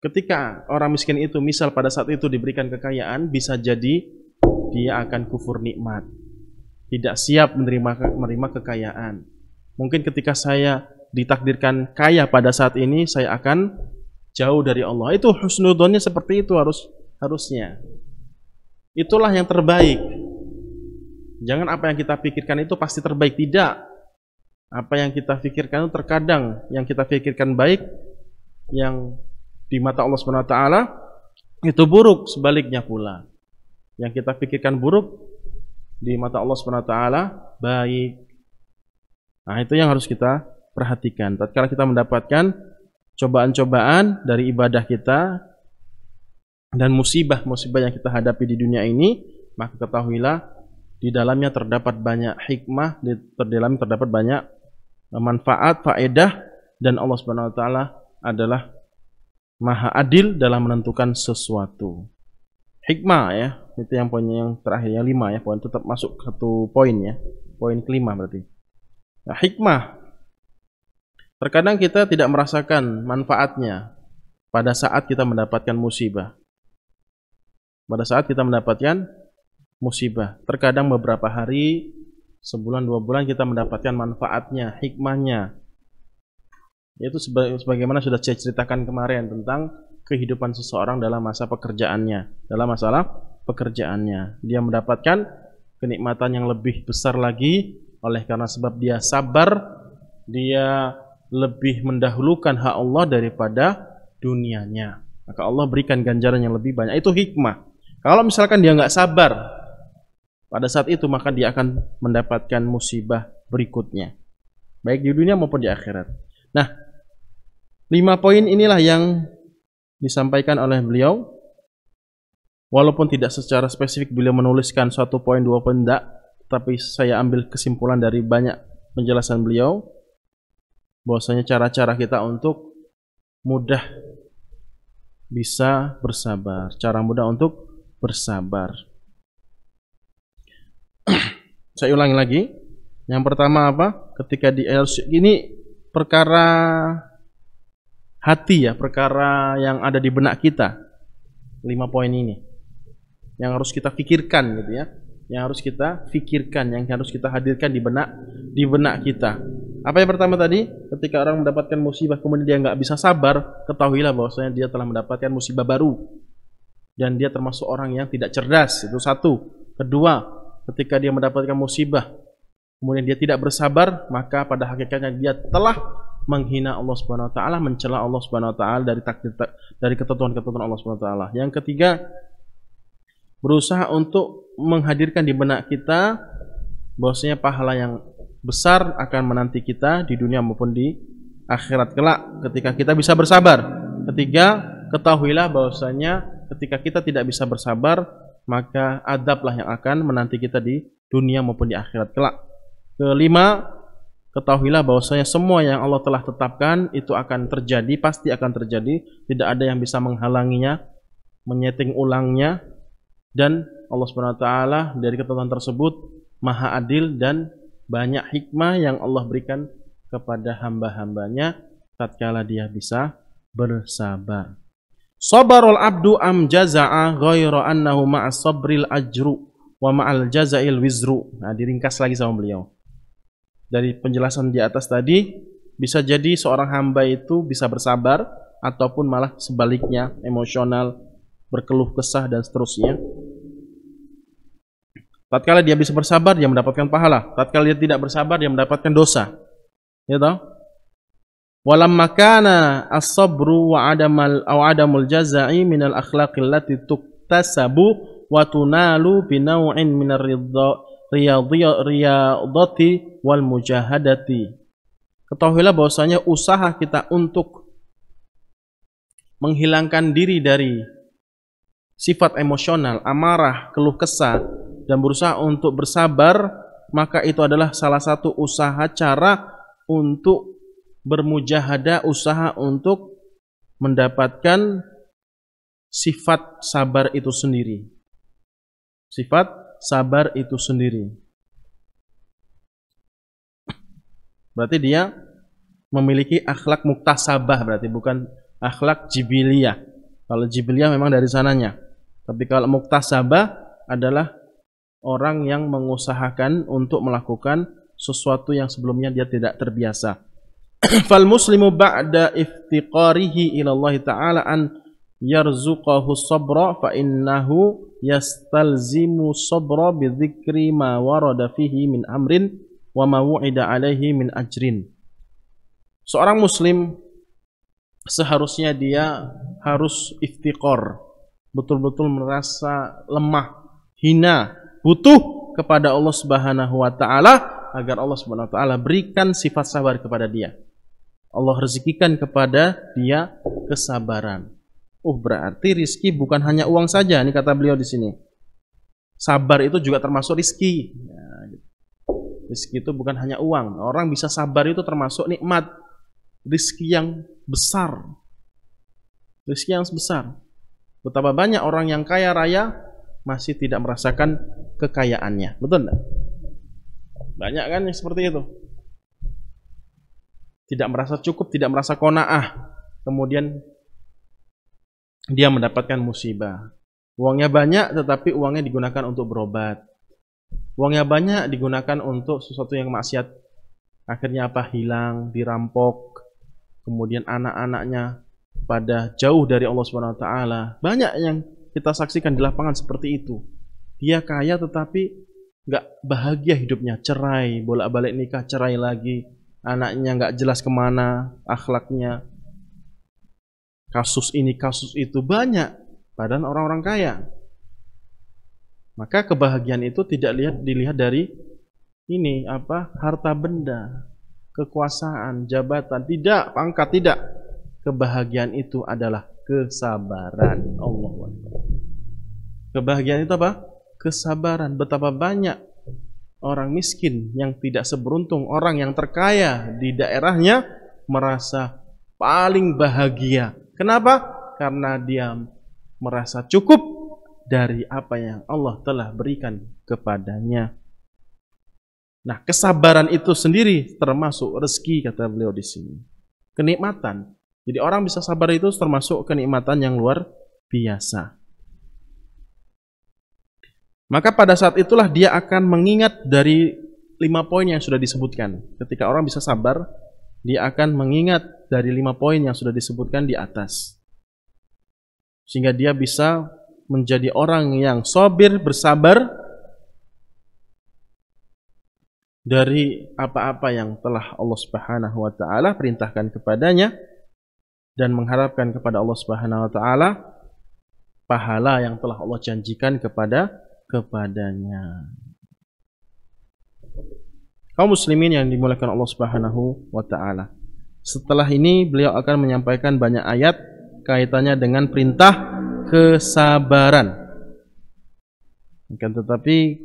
ketika orang miskin itu misal pada saat itu diberikan kekayaan, bisa jadi dia akan kufur nikmat, tidak siap menerima kekayaan. Mungkin ketika saya ditakdirkan kaya pada saat ini, saya akan jauh dari Allah. Itu husnudonnya seperti itu harusnya. Itulah yang terbaik. Jangan apa yang kita pikirkan itu pasti terbaik, tidak. Apa yang kita pikirkan itu terkadang yang kita pikirkan baik, yang di mata Allah Subhanahu wa taala itu buruk, sebaliknya pula. Yang kita pikirkan buruk di mata Allah Subhanahu wa taala baik. Nah, itu yang harus kita perhatikan. Tatkala kita mendapatkan cobaan-cobaan dari ibadah kita dan musibah-musibah yang kita hadapi di dunia ini, maka ketahuilah di dalamnya terdapat banyak hikmah, di dalamnya terdapat banyak manfaat, faedah, dan Allah Subhanahu wa taala adalah Maha adil dalam menentukan sesuatu. Hikmah ya, itu yang poinnya yang terakhir, yang 5 ya, poin tetap masuk satu poin ya. Poin kelima berarti. Nah, hikmah. Terkadang kita tidak merasakan manfaatnya pada saat kita mendapatkan musibah. Pada saat kita mendapatkan musibah, terkadang beberapa hari, sebulan, 2 bulan kita mendapatkan manfaatnya, hikmahnya. Yaitu sebagaimana sudah saya ceritakan kemarin tentang kehidupan seseorang dalam masa pekerjaannya, dalam masalah pekerjaannya. Dia mendapatkan kenikmatan yang lebih besar lagi oleh karena sebab dia sabar, dia lebih mendahulukan hak Allah daripada dunianya. Maka Allah berikan ganjaran yang lebih banyak. Itu hikmah. Kalau misalkan dia nggak sabar pada saat itu, maka dia akan mendapatkan musibah berikutnya, baik di dunia maupun di akhirat. Nah, 5 poin inilah yang disampaikan oleh beliau. Walaupun tidak secara spesifik beliau menuliskan 1 poin, 2 poin, tidak, tapi saya ambil kesimpulan dari banyak penjelasan beliau bahwasanya cara-cara kita untuk mudah bisa bersabar, cara mudah untuk bersabar. Saya ulangi lagi. Yang pertama apa? Ketika ini perkara hati ya, perkara yang ada di benak kita. 5 poin ini yang harus kita pikirkan gitu ya. Yang harus kita pikirkan, yang harus kita hadirkan di benak kita. Apa yang pertama tadi? Ketika orang mendapatkan musibah kemudian dia nggak bisa sabar, ketahuilah bahwasanya dia telah mendapatkan musibah baru. Dan dia termasuk orang yang tidak cerdas. Itu 1. Kedua, ketika dia mendapatkan musibah kemudian dia tidak bersabar, maka pada hakikatnya dia telah menghina Allah Subhanahu wa taala, mencela Allah Subhanahu wa taala dari ketentuan-ketentuan Allah Subhanahu wa taala. Yang ketiga, berusaha untuk menghadirkan di benak kita bahwasanya pahala yang besar akan menanti kita di dunia maupun di akhirat kelak ketika kita bisa bersabar. Ketiga, ketahuilah bahwasanya ketika kita tidak bisa bersabar, maka adablah yang akan menanti kita di dunia maupun di akhirat kelak. Kelima, ketahuilah bahwasanya semua yang Allah telah tetapkan itu akan terjadi, pasti akan terjadi, tidak ada yang bisa menghalanginya, menyeting ulangnya, dan Allah Subhanahu wa taala dari ketentuan tersebut Maha Adil dan banyak hikmah yang Allah berikan kepada hamba-hambanya tatkala dia bisa bersabar. Sabarul abdu am jaza'a ghairu annahu ma'as sabril ajru wa ma'al jaza'il wizru. Nah, diringkas lagi sama beliau. Dari penjelasan di atas tadi, bisa jadi seorang hamba itu bisa bersabar ataupun malah sebaliknya, emosional, berkeluh kesah dan seterusnya. Tatkala dia bisa bersabar, dia mendapatkan pahala. Tatkala dia tidak bersabar, dia mendapatkan dosa. Ya tahu? Walamma kana as-sabru wa adamul jaza'i minal akhlaqil lati tuktasabu wa tunalu binaw'in minar riyadati wal mujahadati. Ketahuilah bahwasanya usaha kita untuk menghilangkan diri dari sifat emosional, amarah, keluh kesah, dan berusaha untuk bersabar, maka itu adalah salah satu usaha cara untuk bermujahadah, usaha untuk mendapatkan sifat sabar itu sendiri. Sifat sabar itu sendiri. Berarti dia memiliki akhlak muktasabah, berarti bukan akhlak jibiliyah. Kalau jibiliyah memang dari sananya. Tapi kalau muktasabah adalah orang yang mengusahakan untuk melakukan sesuatu yang sebelumnya dia tidak terbiasa. Fal muslimu ba'da iftiqarihi ila Allah ta'ala an yarzuqahu sabra fa innahu yastalzimu sabra bi dzikri ma warada fihi min amrin wa ma wu'ida alaihi min ajrin. Seorang muslim seharusnya dia harus iftiqar, betul-betul merasa lemah, hina, butuh kepada Allah Subhanahu wa taala agar Allah Subhanahu wa taala berikan sifat sabar kepada dia. Allah rezekikan kepada dia kesabaran. Berarti rizki bukan hanya uang saja, ini kata beliau di sini. Sabar itu juga termasuk rizki. Rizki itu bukan hanya uang. Orang bisa sabar itu termasuk nikmat, rizki yang besar. Rizki yang besar. Betapa banyak orang yang kaya raya masih tidak merasakan kekayaannya. Betul enggak? Banyak kan yang seperti itu. Tidak merasa cukup, tidak merasa qanaah. Kemudian dia mendapatkan musibah. Uangnya banyak tetapi uangnya digunakan untuk berobat. Uangnya banyak digunakan untuk sesuatu yang maksiat. Akhirnya apa? Hilang, dirampok. Kemudian anak-anaknya pada jauh dari Allah Subhanahu wa taala. Banyak yang kita saksikan di lapangan seperti itu. Dia kaya tetapi nggak bahagia hidupnya, cerai, bolak-balik nikah, cerai lagi, anaknya nggak jelas kemana, akhlaknya, kasus ini, kasus itu banyak, padahal orang-orang kaya. Maka kebahagiaan itu tidak dilihat dari ini harta benda, kekuasaan, jabatan, tidak, pangkat, tidak. Kebahagiaan itu adalah kesabaran. Allah. Kebahagiaan itu apa? Kesabaran. Betapa banyak orang miskin yang tidak seberuntung orang yang terkaya di daerahnya merasa paling bahagia. Kenapa? Karena dia merasa cukup dari apa yang Allah telah berikan kepadanya. Nah, kesabaran itu sendiri termasuk rezeki, kata beliau di sini. Kenikmatan. Jadi orang bisa sabar itu termasuk kenikmatan yang luar biasa. Maka pada saat itulah dia akan mengingat dari 5 poin yang sudah disebutkan. Ketika orang bisa sabar, dia akan mengingat dari 5 poin yang sudah disebutkan di atas. Sehingga dia bisa menjadi orang yang sabir, bersabar, dari apa-apa yang telah Allah Subhanahu wa taala perintahkan kepadanya dan mengharapkan kepada Allah Subhanahu wa taala pahala yang telah Allah janjikan kepadanya. Kaum muslimin yang dimuliakan Allah Subhanahu wa taala. Setelah ini beliau akan menyampaikan banyak ayat kaitannya dengan perintah kesabaran. Akan tetapi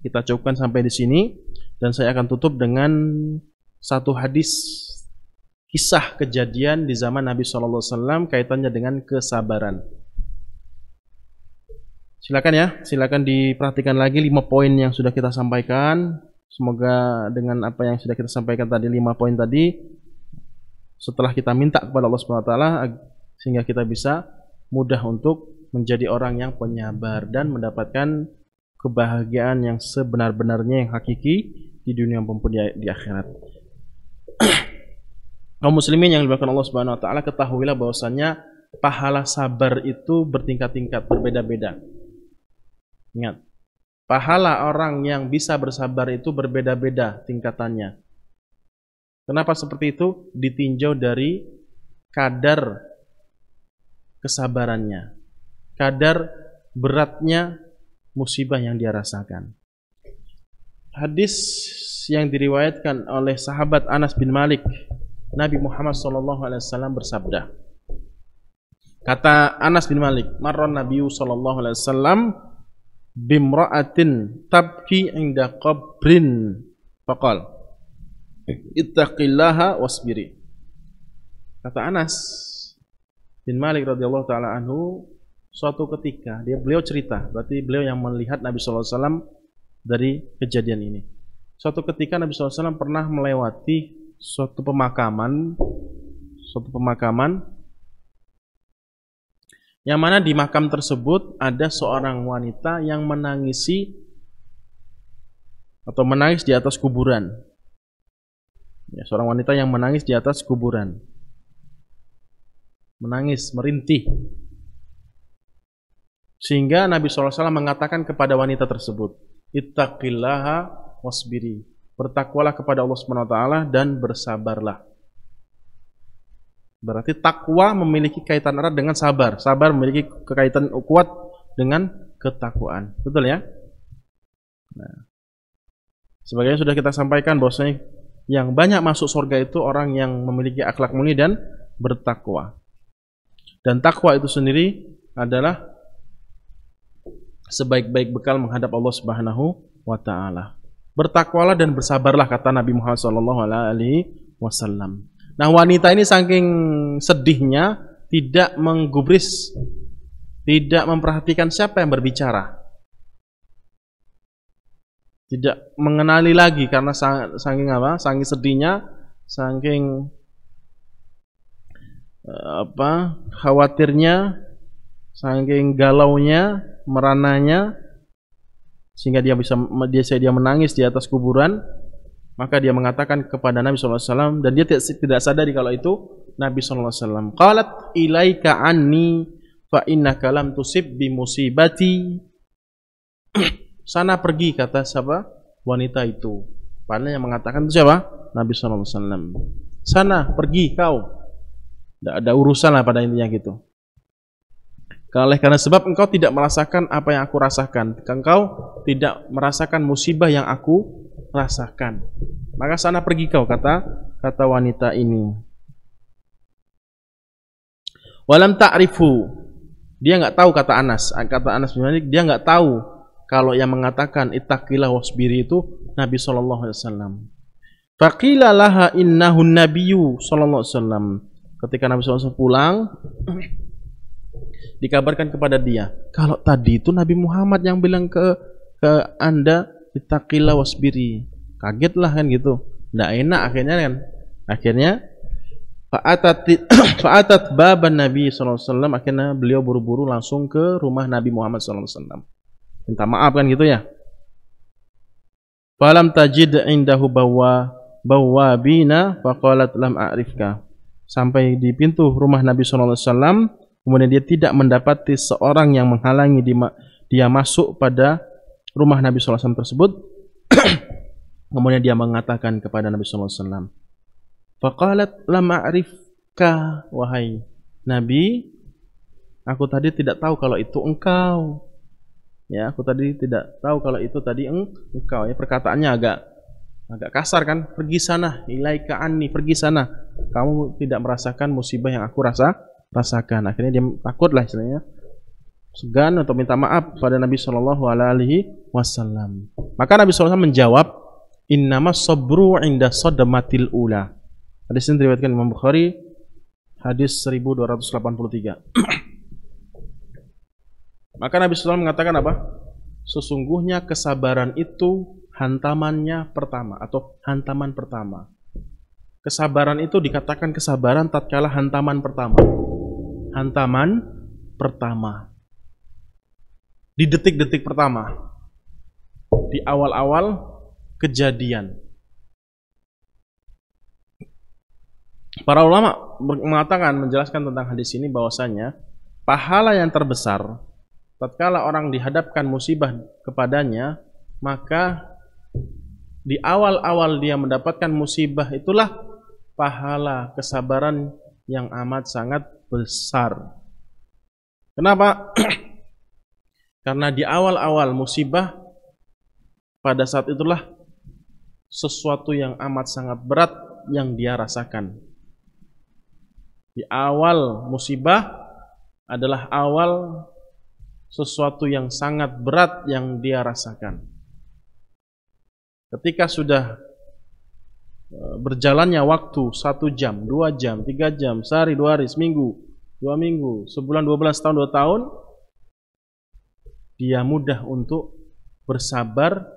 kita cukupkan sampai di sini dan saya akan tutup dengan satu hadis kisah kejadian di zaman Nabi sallallahu alaihi wasallam kaitannya dengan kesabaran. Silakan diperhatikan lagi 5 poin yang sudah kita sampaikan. Semoga dengan apa yang sudah kita sampaikan tadi 5 poin tadi, setelah kita minta kepada Allah Subhanahu wa taala sehingga kita bisa mudah untuk menjadi orang yang penyabar dan mendapatkan kebahagiaan yang sebenar-benarnya, yang hakiki di dunia maupun di akhirat. Kaum muslimin yang dimuliakan Allah Subhanahu wa taala, ketahuilah bahwasannya pahala sabar itu bertingkat-tingkat, berbeda-beda. Ingat, pahala orang yang bisa bersabar itu berbeda-beda tingkatannya. Kenapa seperti itu? Ditinjau dari kadar kesabarannya, kadar beratnya musibah yang dia rasakan. Hadis yang diriwayatkan oleh sahabat Anas bin Malik, Nabi Muhammad SAW bersabda. Kata Anas bin Malik, marran Nabi SAW bimra'atin tabki inda qabrin faqal ittaqillaha wasbiri. Kata Anas bin Malik radhiyallahu taala anhu, suatu ketika beliau cerita, berarti beliau yang melihat Nabi SAW dari kejadian ini. Suatu ketika Nabi SAW pernah melewati suatu pemakaman yang mana di makam tersebut ada seorang wanita yang menangis di atas kuburan. Ya, seorang wanita yang menangis di atas kuburan. Menangis, merintih. Sehingga Nabi SAW mengatakan kepada wanita tersebut, ittaqillaha wasbiri. Bertakwalah kepada Allah Subhanahu wa taala dan bersabarlah. Berarti takwa memiliki kaitan erat dengan sabar. Sabar memiliki kaitan kuat dengan ketakwaan. Betul ya? Nah, sebagaimana sudah kita sampaikan bahwasanya yang banyak masuk surga itu orang yang memiliki akhlak mulia dan bertakwa. Dan takwa itu sendiri adalah sebaik-baik bekal menghadap Allah Subhanahu wa taala. Bertakwalah dan bersabarlah, kata Nabi Muhammad SAW. Nah, wanita ini saking sedihnya tidak menggubris, tidak memperhatikan siapa yang berbicara, tidak mengenali lagi karena saking sedihnya, saking khawatirnya, saking galaunya, merananya, sehingga dia menangis di atas kuburan. Maka dia mengatakan kepada Nabi SAW, dan dia tidak sadari kalau itu Nabi SAW. Qalat ilaika anni fa innaka lam tusib bi musibati. Sana pergi, kata siapa? Wanita itu. Padahal yang mengatakan itu siapa? Nabi SAW. Sana pergi kau. Tidak ada urusan lah pada intinya gitu. Karena sebab engkau tidak merasakan apa yang aku rasakan, engkau tidak merasakan musibah yang aku rasakan, maka sana pergi kau, kata wanita ini. Walam ta'rifu, dia nggak tahu, kata Anas bin Malik, dia nggak tahu kalau yang mengatakan ittaqillah wasbiri itu Nabi SAW. Faqila laha innahu nabiyyu SAW. Ketika Nabi SAW pulang, dikabarkan kepada dia, kalau tadi itu Nabi Muhammad yang bilang ke anda ittaqillah wasbiri. Kagetlah kan gitu, nggak enak akhirnya fa'atat baban Nabi SAW. Akhirnya beliau buru-buru langsung ke rumah Nabi Muhammad SAW, minta maaf kan gitu ya. Falam tajid indahu bawabina faqalat lam a'rifka. Sampai di pintu rumah Nabi SAW, kemudian dia tidak mendapati seorang yang menghalangi dia masuk pada rumah Nabi SAW tersebut. Kemudian dia mengatakan kepada Nabi sallallahu alaihi wasallam, faqalat lam a'rifka, wahai Nabi, aku tadi tidak tahu kalau itu engkau. Ya, aku tadi tidak tahu kalau itu tadi engkau. Ya, perkataannya agak kasar kan? Pergi sana, ilaika anni, pergi sana. Kamu tidak merasakan musibah yang aku rasakan. Akhirnya dia takutlah istilahnya, segan atau minta maaf pada Nabi sallallahu alaihi wasallam. Maka Nabi sallallahu alaihi wasallam menjawab, innamas sabru 'inda sadmatil ula. Hadis ini diriwayatkan Imam Bukhari, hadis 1283. Maka Nabi SAW mengatakan apa? Sesungguhnya kesabaran itu hantamannya pertama atau hantaman pertama. Kesabaran itu dikatakan kesabaran tatkala hantaman pertama. Hantaman pertama. Di detik-detik pertama. Di awal-awal kejadian. Para ulama mengatakan, menjelaskan tentang hadis ini bahwasanya pahala yang terbesar tatkala orang dihadapkan musibah kepadanya, maka di awal-awal dia mendapatkan musibah itulah pahala kesabaran yang amat sangat besar. Kenapa? Karena di awal-awal musibah, pada saat itulah sesuatu yang amat sangat berat yang dia rasakan. Di awal musibah adalah awal sesuatu yang sangat berat yang dia rasakan. Ketika sudah berjalannya waktu 1 jam, 2 jam, 3 jam, sehari, 2 hari, seminggu, 2 minggu, sebulan, 12 tahun, 2 tahun, dia mudah untuk bersabar.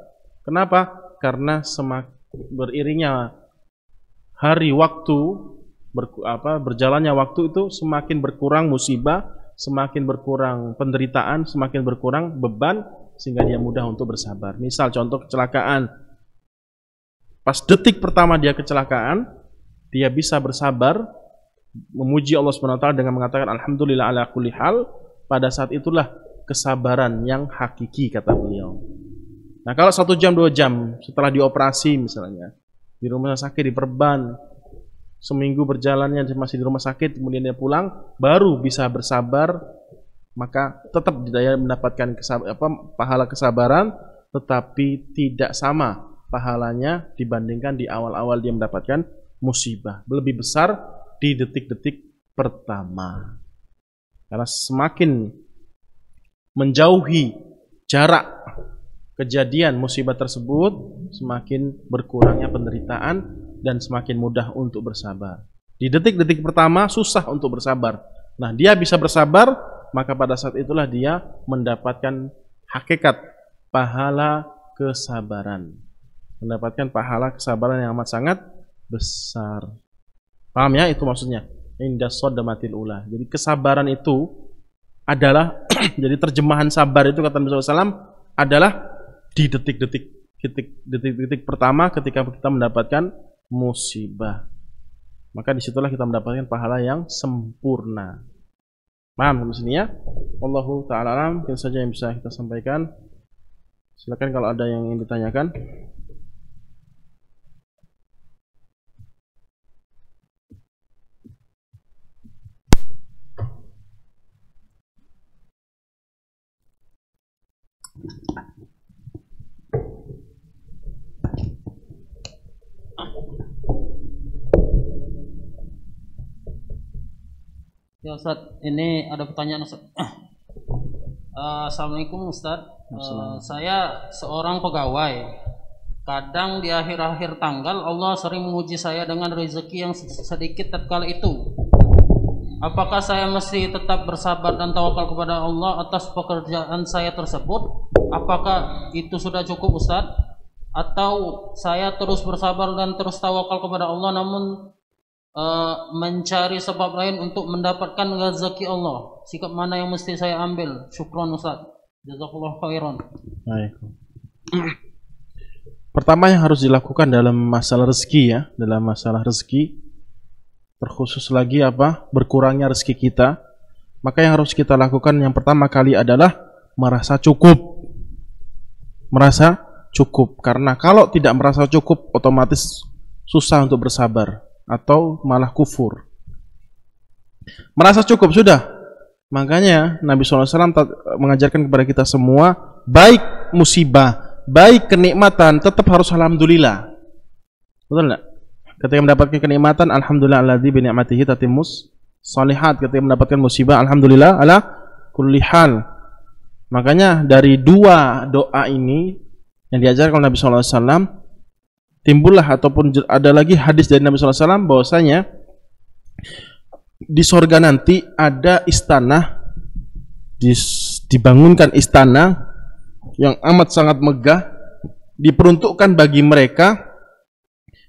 Kenapa? Karena semakin beriringnya hari waktu, berjalannya waktu itu semakin berkurang musibah, semakin berkurang penderitaan, semakin berkurang beban, sehingga dia mudah untuk bersabar. Misal contoh kecelakaan. Pas detik pertama dia kecelakaan, dia bisa bersabar, memuji Allah SWT dengan mengatakan alhamdulillah ala kulli hal. Pada saat itulah kesabaran yang hakiki, kata beliau. Nah, kalau 1 jam 2 jam setelah dioperasi misalnya, di rumah sakit, diperban, seminggu berjalannya masih di rumah sakit, kemudian dia pulang, baru bisa bersabar, maka tetap dia mendapatkan pahala kesabaran, tetapi tidak sama pahalanya dibandingkan di awal-awal dia mendapatkan musibah. Lebih besar di detik-detik pertama. Karena semakin menjauhi jarak kejadian musibah tersebut, semakin berkurangnya penderitaan dan semakin mudah untuk bersabar. Di detik-detik pertama susah untuk bersabar. Nah, dia bisa bersabar, maka pada saat itulah dia mendapatkan hakikat pahala kesabaran. Mendapatkan pahala kesabaran yang amat sangat besar. Paham ya? Itu maksudnya. Inda sadmatil ula. Jadi kesabaran itu adalah jadi terjemahan sabar itu kata Nabi SAW adalah di detik-detik pertama ketika kita mendapatkan musibah. Maka disitulah kita mendapatkan pahala yang sempurna. Paham di sini ya? Wallahu ta'ala alam. Mungkin saja yang bisa kita sampaikan. Silakan kalau ada yang ingin ditanyakan. Ya Ustaz, ini ada pertanyaan Ustaz. Assalamualaikum Ustaz. Saya seorang pegawai. Kadang di akhir-akhir tanggal Allah sering menguji saya dengan rezeki yang sedikit tatkala itu. Apakah saya mesti tetap bersabar dan tawakal kepada Allah atas pekerjaan saya tersebut? Apakah itu sudah cukup Ustaz? Atau saya terus bersabar dan terus tawakal kepada Allah namun mencari sebab lain untuk mendapatkan rezeki Allah? Sikap mana yang mesti saya ambil? Syukron Ustaz. Jazakallahu khairan. Baik. Pertama yang harus dilakukan dalam masalah rezeki ya, dalam masalah rezeki, terkhusus lagi berkurangnya rezeki kita, maka yang harus kita lakukan yang pertama kali adalah merasa cukup. Merasa cukup. Karena kalau tidak merasa cukup, otomatis susah untuk bersabar atau malah kufur. Merasa cukup sudah. Makanya Nabi SAW mengajarkan kepada kita semua, baik musibah, baik kenikmatan, tetap harus alhamdulillah. Betul enggak? Ketika mendapatkan kenikmatan, alhamdulillah alladzi bi ni'matihi tatimmus shalihat. Ketika mendapatkan musibah, alhamdulillah ala kulli hal. Makanya dari dua doa ini yang diajarkan oleh Nabi SAW, timbullah ataupun ada lagi hadis dari Nabi SAW bahwasanya di sorga nanti ada istana, dibangunkan istana yang amat sangat megah, diperuntukkan bagi mereka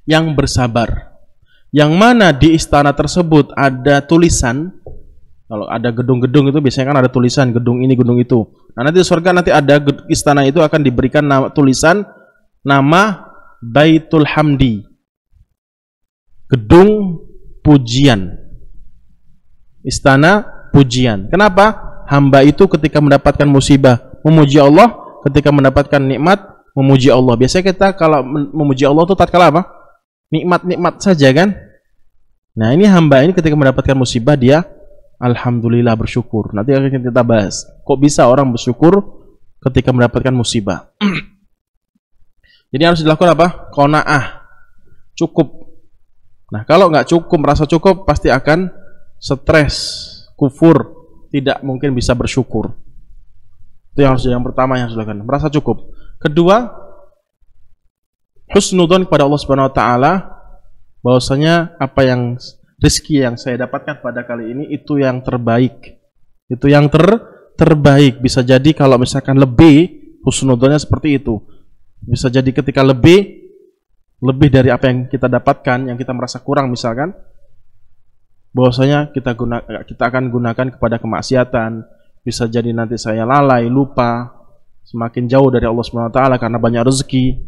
yang bersabar. Yang mana di istana tersebut ada tulisan. Kalau ada gedung-gedung itu biasanya kan ada tulisan gedung ini, gedung itu. Nah, nanti di surga nanti ada istana itu akan diberikan tulisan nama Baitul Hamdi, gedung pujian, istana pujian. Kenapa? Hamba itu ketika mendapatkan musibah memuji Allah, ketika mendapatkan nikmat memuji Allah. Biasanya kita kalau memuji Allah itu tatkala apa? Nikmat-nikmat saja kan? Nah, ini hamba ini ketika mendapatkan musibah dia alhamdulillah bersyukur. Nanti akan kita bahas. Kok bisa orang bersyukur ketika mendapatkan musibah? Jadi harus dilakukan apa? Qanaah. Cukup. Nah, kalau nggak cukup, merasa cukup, pasti akan stres, kufur, tidak mungkin bisa bersyukur. Itu yang pertama yang harus dilakukan. Merasa cukup. Kedua, husnudzon kepada Allah Subhanahu wa taala, bahwasanya apa yang rezeki yang saya dapatkan pada kali ini itu yang terbaik. Itu yang terbaik. Bisa jadi kalau misalkan lebih, husnudzonnya seperti itu. Bisa jadi ketika lebih dari apa yang kita dapatkan, yang kita merasa kurang misalkan, bahwasanya kita akan gunakan kepada kemaksiatan. Bisa jadi nanti saya lalai, lupa, semakin jauh dari Allah Subhanahu wa taala karena banyak rezeki.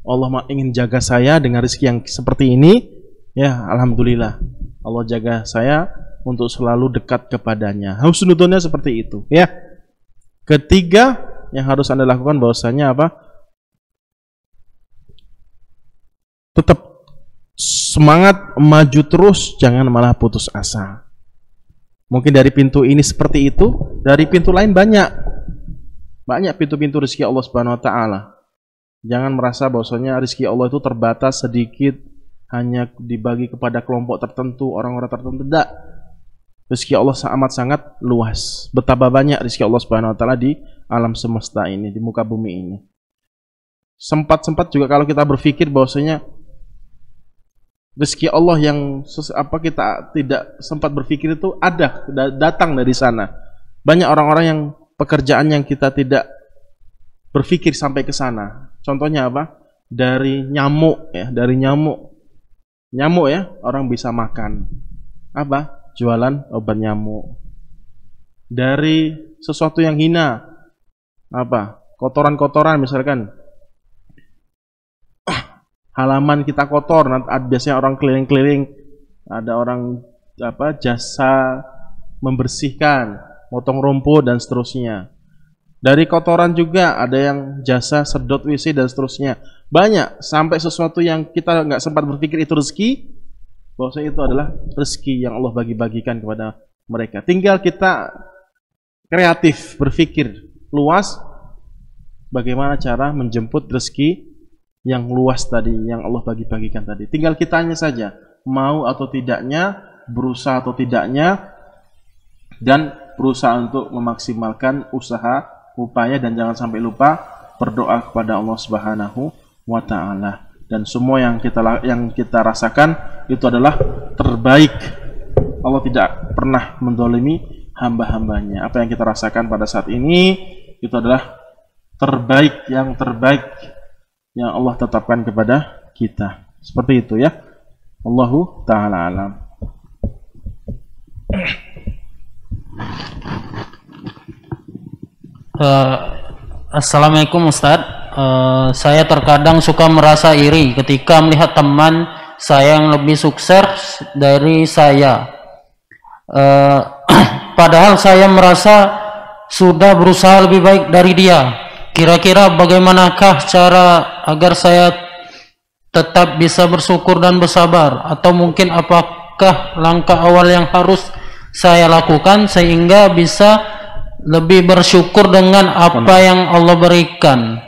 Allah ingin jaga saya dengan rezeki yang seperti ini, ya alhamdulillah. Allah jaga saya untuk selalu dekat kepadanya. Husnudzonnya seperti itu, ya. Ketiga yang harus Anda lakukan bahwasanya apa? Tetap semangat, maju terus, jangan malah putus asa. Mungkin dari pintu ini seperti itu, dari pintu lain banyak pintu-pintu rezeki Allah Subhanahu wa taala. Jangan merasa bahwasanya rezeki Allah itu terbatas sedikit, hanya dibagi kepada kelompok tertentu, orang-orang tertentu. Tidak. Rezeki Allah amat sangat luas. Betapa banyak rezeki Allah Subhanahu wa taala di alam semesta ini, di muka bumi ini. Sempat juga kalau kita berpikir bahwasanya rezeki Allah yang kita tidak sempat berpikir itu datang dari sana. Banyak orang-orang yang pekerjaan yang kita tidak berpikir sampai ke sana. Contohnya apa? Dari nyamuk ya, Nyamuk ya, orang bisa makan. Apa? Jualan obat nyamuk. Dari sesuatu yang hina. Apa? Kotoran-kotoran misalkan. Halaman kita kotor, biasanya orang keliling-keliling, ada orang jasa membersihkan, motong rumput dan seterusnya. Dari kotoran juga ada yang jasa sedot WC dan seterusnya. Banyak, sampai sesuatu yang kita nggak sempat berpikir itu rezeki, bahwasanya itu adalah rezeki yang Allah bagi-bagikan kepada mereka. Tinggal kita kreatif, berpikir luas, bagaimana cara menjemput rezeki yang luas tadi, yang Allah bagi-bagikan tadi. Tinggal kitanya saja, mau atau tidaknya, berusaha atau tidaknya, dan berusaha untuk memaksimalkan usaha, upaya, dan jangan sampai lupa berdoa kepada Allah Subhanahu wa ta'ala. Dan semua yang kita rasakan itu adalah terbaik. Allah tidak pernah mendolimi hamba-hambanya. Apa yang kita rasakan pada saat ini itu adalah terbaik, yang terbaik yang Allah tetapkan kepada kita. Seperti itu ya. Allahu ta'ala alam. Assalamualaikum Ustaz. Saya terkadang suka merasa iri ketika melihat teman saya yang lebih sukses dari saya. Padahal saya merasa sudah berusaha lebih baik dari dia. Kira-kira bagaimanakah cara agar saya tetap bisa bersyukur dan bersabar? Atau mungkin apakah langkah awal yang harus saya lakukan sehingga bisa lebih bersyukur dengan apa yang Allah berikan?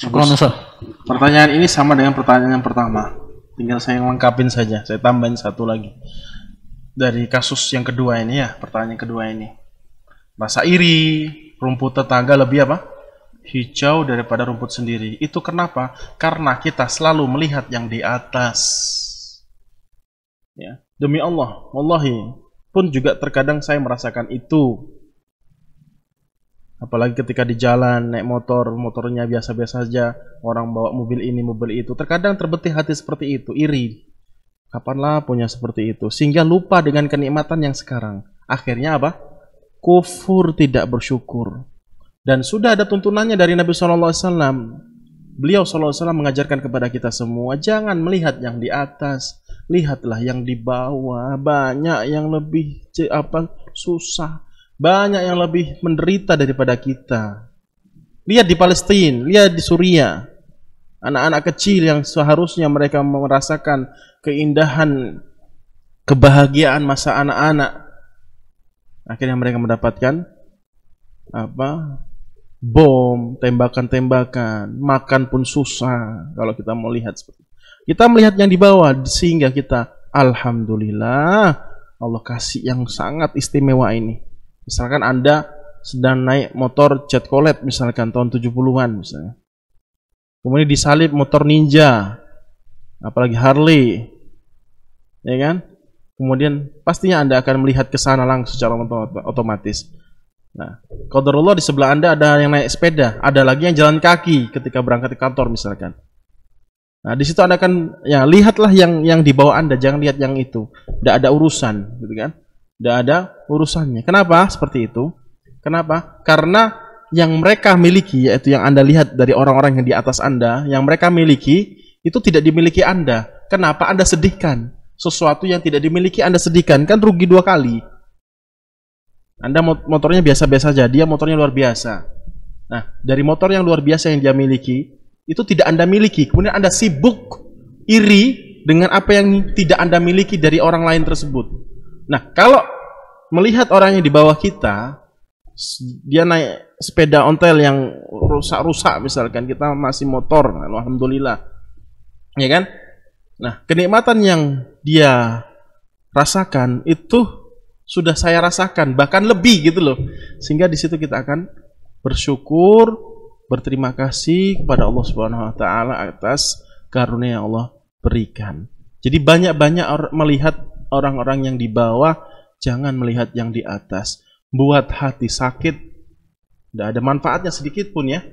Syukran, Ustaz. Pertanyaan ini sama dengan pertanyaan yang pertama. Tinggal saya lengkapin saja. Saya tambahin satu lagi. Dari kasus yang kedua ini ya, pertanyaan kedua ini. Rasa iri, rumput tetangga lebih apa? Hijau daripada rumput sendiri. Itu kenapa? Karena kita selalu melihat yang di atas. Ya, demi Allah, wallahi pun juga terkadang saya merasakan itu. Apalagi ketika di jalan naik motor, motornya biasa-biasa saja, orang bawa mobil ini, mobil itu, terkadang terbetik hati seperti itu, iri. Kapanlah punya seperti itu, sehingga lupa dengan kenikmatan yang sekarang. Akhirnya apa? Kufur, tidak bersyukur. Dan sudah ada tuntunannya dari Nabi SAW. Beliau SAW mengajarkan kepada kita semua, jangan melihat yang di atas, lihatlah yang di bawah. Banyak yang lebih susah, banyak yang lebih menderita daripada kita. Lihat di Palestina, lihat di Suriah. Anak-anak kecil yang seharusnya mereka merasakan keindahan, kebahagiaan masa anak-anak, akhirnya mereka mendapatkan bom, tembakan-tembakan, makan pun susah. Kalau kita mau lihat seperti itu, kita melihat yang di bawah, sehingga kita alhamdulillah Allah kasih yang sangat istimewa ini. Misalkan Anda sedang naik motor Jet Colet misalkan tahun 70-an misalnya, kemudian disalib motor Ninja, apalagi Harley, ya kan? Kemudian pastinya Anda akan melihat ke sana langsung secara otomatis. Nah, qadarullah di sebelah Anda ada yang naik sepeda, ada lagi yang jalan kaki ketika berangkat ke kantor misalkan. Nah, di situ Anda akan ya lihatlah yang di bawah Anda, jangan lihat yang itu. Tidak ada urusan, gitu kan? Tidak ada urusannya. Kenapa seperti itu? Kenapa? Karena yang mereka miliki, yaitu yang Anda lihat dari orang-orang yang di atas Anda, yang mereka miliki itu tidak dimiliki Anda. Kenapa Anda sedihkan? Sesuatu yang tidak dimiliki Anda sedihkan, kan rugi dua kali. Anda motornya biasa-biasa saja, dia motornya luar biasa. Nah, dari motor yang luar biasa yang dia miliki, itu tidak Anda miliki. Kemudian Anda sibuk, iri dengan apa yang tidak Anda miliki dari orang lain tersebut. Nah, kalau melihat orang yang di bawah kita, dia naik sepeda ontel yang rusak-rusak misalkan, kita masih motor, alhamdulillah, ya kan? Nah, kenikmatan yang dia rasakan itu sudah saya rasakan, bahkan lebih gitu loh. Sehingga di situ kita akan bersyukur, berterima kasih kepada Allah Subhanahu wa taala atas karunia yang Allah berikan. Jadi banyak-banyak melihat orang-orang yang di bawah, jangan melihat yang di atas. Buat hati sakit, tidak ada manfaatnya sedikit pun ya,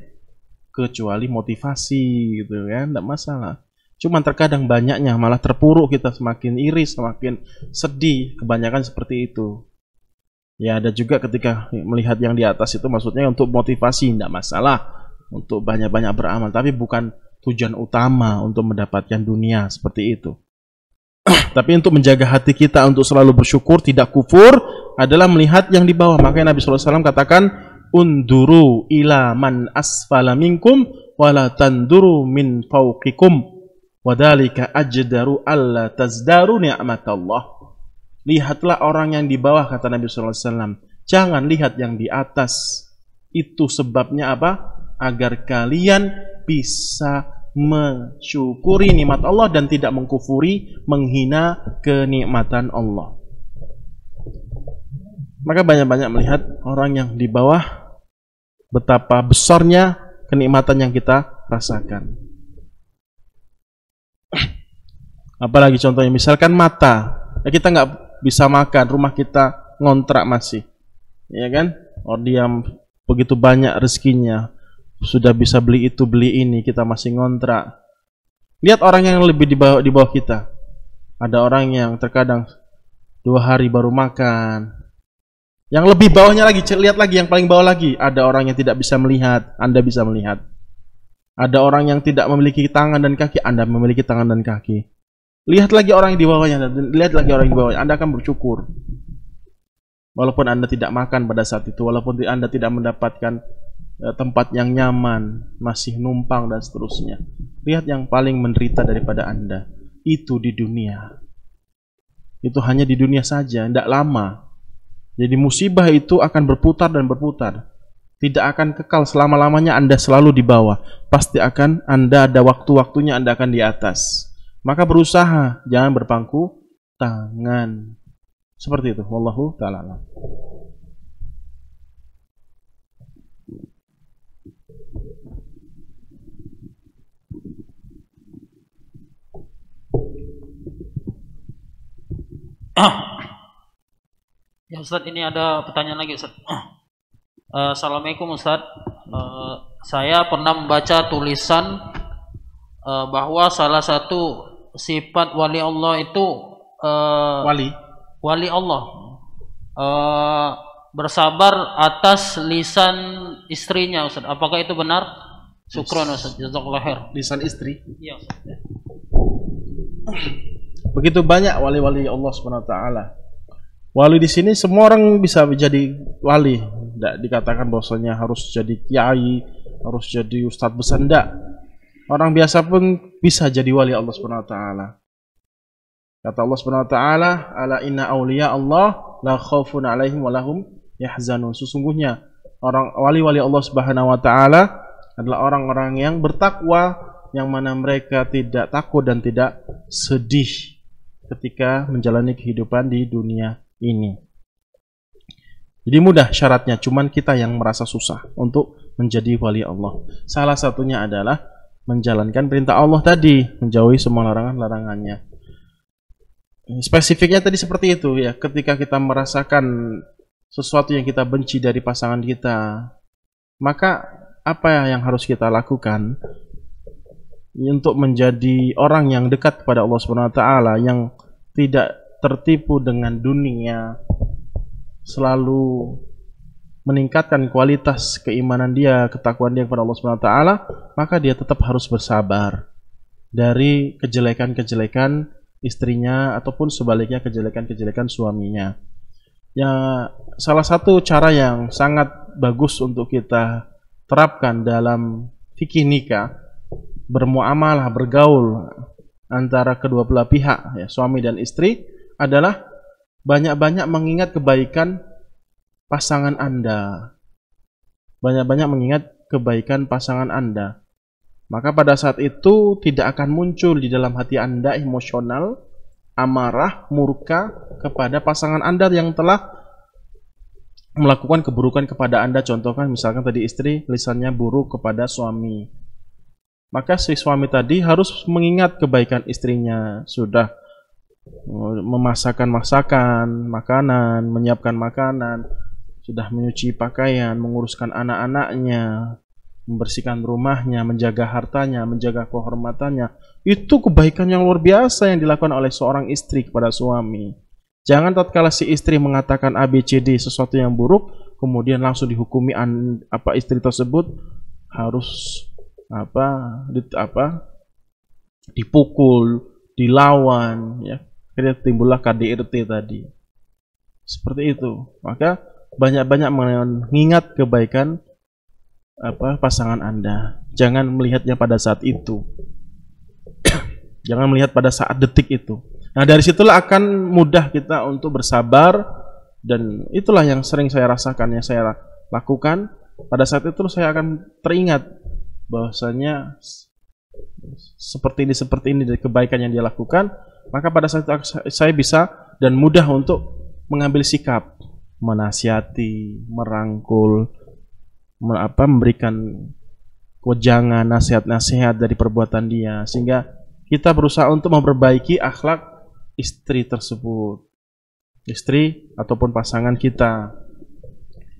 kecuali motivasi gitu kan, tidak masalah. Cuman terkadang banyaknya malah terpuruk, kita semakin iri, semakin sedih, kebanyakan seperti itu. Ya ada juga ketika melihat yang di atas itu maksudnya untuk motivasi, tidak masalah, untuk banyak-banyak beramal, tapi bukan tujuan utama untuk mendapatkan dunia seperti itu. Tapi untuk menjaga hati kita untuk selalu bersyukur, tidak kufur, adalah melihat yang di bawah. Makanya Nabi SAW katakan, unduru ila man asfala minkum wala tanduru min fawqikum wadhalika ajdaru alla tazdaru ni'matallah. Lihatlah orang yang di bawah, kata Nabi SAW. Jangan lihat yang di atas. Itu sebabnya apa? Agar kalian bisa mensyukuri nikmat Allah dan tidak mengkufuri, menghina kenikmatan Allah. Maka banyak-banyak melihat orang yang di bawah, betapa besarnya kenikmatan yang kita rasakan. Apalagi contohnya, misalkan mata, ya kita nggak bisa makan, rumah kita ngontrak masih, ya kan? Dia begitu banyak rezekinya, sudah bisa beli itu beli ini, kita masih ngontrak. Lihat orang yang lebih di bawah kita. Ada orang yang terkadang 2 hari baru makan. Yang lebih bawahnya lagi, lihat lagi yang paling bawah lagi. Ada orang yang tidak bisa melihat, Anda bisa melihat. Ada orang yang tidak memiliki tangan dan kaki, Anda memiliki tangan dan kaki. Lihat lagi orang yang di bawahnya, lihat lagi orang yang di bawahnya, Anda akan bersyukur. Walaupun Anda tidak makan pada saat itu, walaupun Anda tidak mendapatkan tempat yang nyaman, masih numpang dan seterusnya. Lihat yang paling menderita daripada Anda itu di dunia. Itu hanya di dunia saja, tidak lama. Jadi musibah itu akan berputar dan berputar. Tidak akan kekal selama-lamanya Anda selalu di bawah. Pasti akan Anda ada waktu-waktunya Anda akan di atas. Maka berusaha, jangan berpangku tangan. Seperti itu. Wallahu ta'ala a'lam. Ya Ustadz, ini ada pertanyaan lagi Ustadz. Assalamualaikum Ustadz. Saya pernah membaca tulisan bahwa salah satu sifat wali Allah itu wali Allah bersabar atas lisan istrinya Ustadz. Apakah itu benar? Syukron Ustadz, jazakallahu khair. Lisan istri? Iya Ustadz. Begitu banyak wali-wali Allah SWT. Wali di sini semua orang bisa menjadi wali. Tidak dikatakan bahwasanya harus jadi kiai, harus jadi ustadz besar. Tidak. Orang biasa pun bisa jadi wali Allah SWT. Kata Allah SWT, ala inna awliya Allah la khawfun alaihim walahum yahzanun. Sesungguhnya orang wali-wali Allah SWT adalah orang-orang yang bertakwa, yang mana mereka tidak takut dan tidak sedih ketika menjalani kehidupan di dunia ini. Jadi mudah syaratnya, cuman kita yang merasa susah untuk menjadi wali Allah. Salah satunya adalah menjalankan perintah Allah tadi, menjauhi semua larangan-larangannya. Spesifiknya tadi seperti itu ya, ketika kita merasakan sesuatu yang kita benci dari pasangan kita, maka apa yang harus kita lakukan untuk menjadi orang yang dekat kepada Allah SWT, yang tidak tertipu dengan dunia, selalu meningkatkan kualitas keimanan dia, ketakwaan dia kepada Allah SWT, maka dia tetap harus bersabar dari kejelekan-kejelekan istrinya ataupun sebaliknya kejelekan-kejelekan suaminya. Ya, salah satu cara yang sangat bagus untuk kita terapkan dalam fikih nikah, bermuamalah, bergaul antara kedua belah pihak, ya, suami dan istri, adalah banyak-banyak mengingat kebaikan pasangan Anda. Banyak-banyak mengingat kebaikan pasangan Anda. Maka pada saat itu tidak akan muncul di dalam hati Anda emosional, amarah, murka kepada pasangan Anda yang telah melakukan keburukan kepada Anda. Contohkan misalkan tadi istri lisannya buruk kepada suami. Maka si suami tadi harus mengingat kebaikan istrinya, sudah memasakkan makanan, menyiapkan makanan, sudah menyuci pakaian, menguruskan anak-anaknya, membersihkan rumahnya, menjaga hartanya, menjaga kehormatannya. Itu kebaikan yang luar biasa yang dilakukan oleh seorang istri kepada suami. Jangan tatkala si istri mengatakan ABCD sesuatu yang buruk, kemudian langsung dihukumi istri tersebut harus dipukul, dilawan, ya. Akhirnya timbullah KDRT tadi. Seperti itu. Maka banyak-banyak mengingat kebaikan pasangan Anda. Jangan melihatnya pada saat itu. Jangan melihat pada saat detik itu. Nah, dari situlah akan mudah kita untuk bersabar, dan itulah yang sering saya rasakan, yang saya lakukan. Pada saat itu saya akan teringat bahwasanya seperti ini dari kebaikan yang dia lakukan. Maka pada saat itu saya bisa dan mudah untuk mengambil sikap, menasihati, merangkul, memberikan wejangan, nasihat-nasihat dari perbuatan dia, sehingga kita berusaha untuk memperbaiki akhlak istri tersebut, istri ataupun pasangan kita,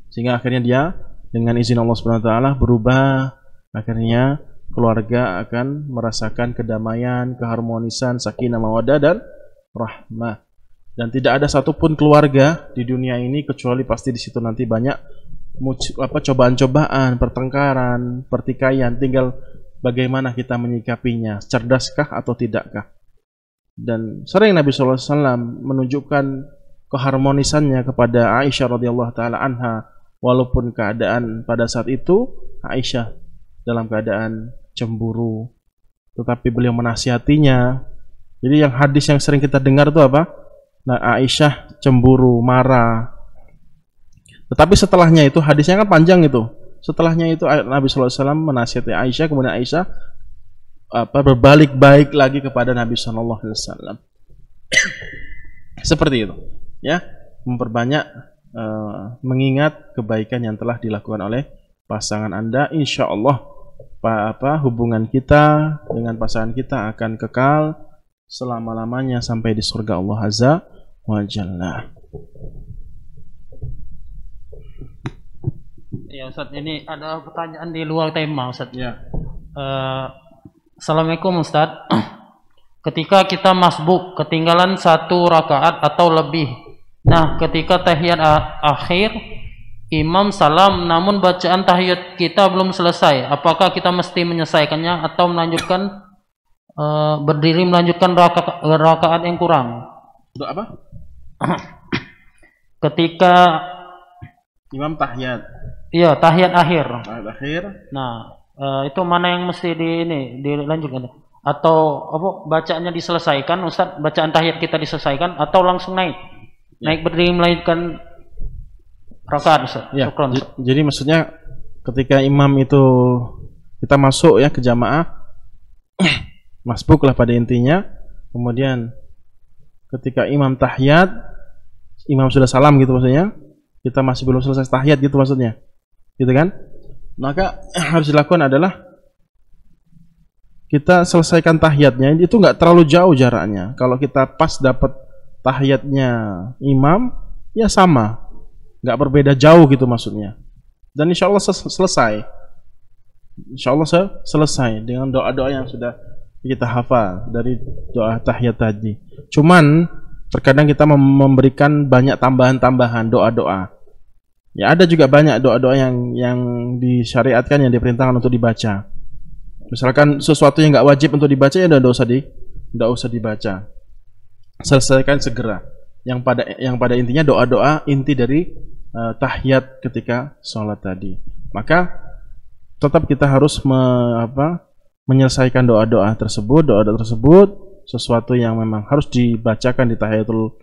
sehingga akhirnya dia dengan izin Allah SWT berubah. Akhirnya keluarga akan merasakan kedamaian, keharmonisan, sakinah, mawaddah, dan rahmah. Dan tidak ada satupun keluarga di dunia ini kecuali pasti di situ nanti banyak cobaan-cobaan, pertengkaran, pertikaian. Tinggal bagaimana kita menyikapinya, cerdaskah atau tidakkah. Dan sering Nabi SAW menunjukkan keharmonisannya kepada Aisyah radhiyallahu taala anha, walaupun keadaan pada saat itu Aisyah dalam keadaan cemburu, tetapi beliau menasihatinya. Jadi yang hadis yang sering kita dengar itu apa? Nah, Aisyah cemburu, marah. Tetapi setelahnya itu hadisnya kan panjang itu. Setelahnya itu Nabi SAW menasihati Aisyah, kemudian Aisyah berbalik baik lagi kepada Nabi SAW. Seperti itu, ya, memperbanyak mengingat kebaikan yang telah dilakukan oleh pasangan Anda. Insya Allah hubungan kita dengan pasangan kita akan kekal selama-lamanya sampai di surga Allah Azza wa Jalla. Ya Ustaz, ini ada pertanyaan di luar tema Ustaz. Ya. Assalamualaikum Ustaz. Ketika kita masbuk ketinggalan 1 rakaat atau lebih, nah ketika tahiyat akhir imam salam namun bacaan tahiyat kita belum selesai, apakah kita mesti menyelesaikannya atau melanjutkan berdiri melanjutkan rakaat yang kurang? Untuk apa? Ketika imam tahiyat. Iya, tahiyat akhir. Tahiyat akhir. Nah, itu mana yang mesti dilanjutkan? Atau apa bacaannya diselesaikan, Ustaz? Bacaan tahiyat kita diselesaikan atau langsung naik? Ya. Naik berdiri melanjutkan rakaat, Ustaz. Ya. Syukran, Ustaz. Jadi maksudnya ketika imam itu kita masuk ya ke jamaah, masbuk lah pada intinya. Kemudian ketika imam tahiyat, imam sudah salam gitu maksudnya. Kita masih belum selesai tahiyat gitu maksudnya. Gitu kan? Maka harus dilakukan adalah kita selesaikan tahiyatnya, itu nggak terlalu jauh jaraknya. Kalau kita pas dapat tahiyatnya imam, ya sama, nggak berbeda jauh gitu maksudnya. Dan insya Allah selesai. Insya Allah selesai dengan doa-doa yang sudah kita hafal dari doa tahiyat tadi. Cuman terkadang kita memberikan banyak tambahan-tambahan doa-doa. Ya ada juga banyak doa-doa yang disyariatkan, yang diperintahkan untuk dibaca. Misalkan sesuatu yang nggak wajib untuk dibaca ya nggak usah dibaca. Selesaikan segera. Yang pada intinya doa-doa inti dari tahiyat ketika sholat tadi. Maka tetap kita harus menyelesaikan doa-doa tersebut sesuatu yang memang harus dibacakan di tahiyatul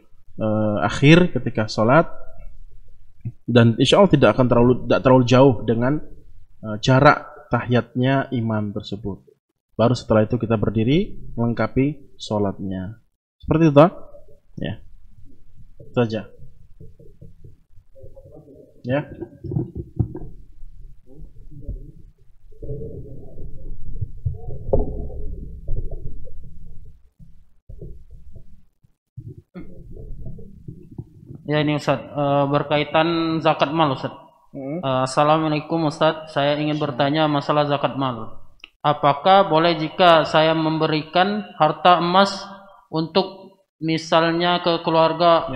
akhir ketika sholat. Dan insya Allah tidak akan terlalu jauh dengan jarak tahiyatnya imam tersebut. Baru setelah itu kita berdiri melengkapi sholatnya. Seperti itu, ya. Itu aja. Ya. Ya ini Ustaz, berkaitan zakat mal Ustaz. Assalamualaikum Ustaz, saya ingin bertanya masalah zakat mal. Apakah boleh jika saya memberikan harta emas untuk misalnya ke keluarga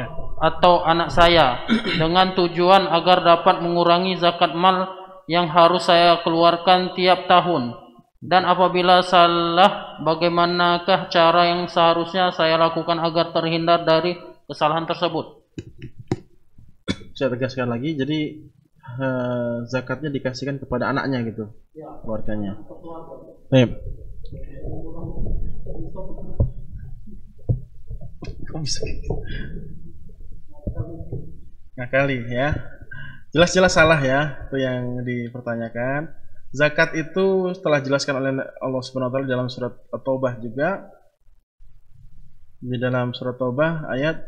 atau anak saya dengan tujuan agar dapat mengurangi zakat mal yang harus saya keluarkan tiap tahun? Dan apabila salah, bagaimanakah cara yang seharusnya saya lakukan agar terhindar dari kesalahan tersebut? Saya tegaskan lagi, jadi zakatnya dikasihkan kepada anaknya gitu, keluarganya. Baik. Kok bisa? Ngakali ya. Jelas-jelas salah ya, itu yang dipertanyakan. Zakat itu telah dijelaskan oleh Allah Subhanahu wa taala dalam surat At-Taubah juga. Di dalam surat Taubah ayat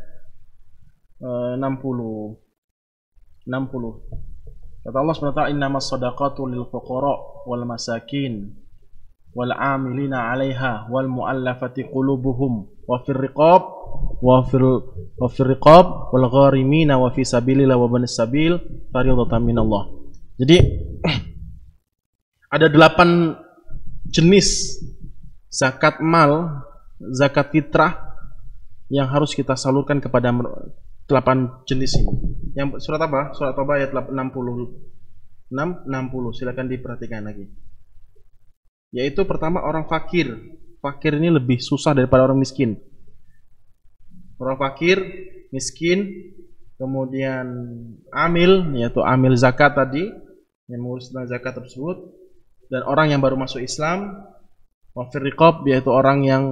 60. Kata Allah SWT, innamas sadaqatu lil fuqara wal masakin wal amilina 'alaiha wal mu'allafati qulubuhum wa fir riqab wal gharimina wa fi sabilillah wa banis sabil fardatan minallah. Jadi ada 8 jenis zakat mal, zakat fitrah yang harus kita salurkan kepada 8 jenis ini. Yang surat apa? Surat Taubah ayat 60. Silakan diperhatikan lagi. Yaitu pertama orang fakir. Fakir ini lebih susah daripada orang miskin. Orang fakir, miskin, kemudian amil, yaitu amil zakat tadi, yang mengurus tentang zakat tersebut, dan orang yang baru masuk Islam, wa fir riqab, yaitu orang yang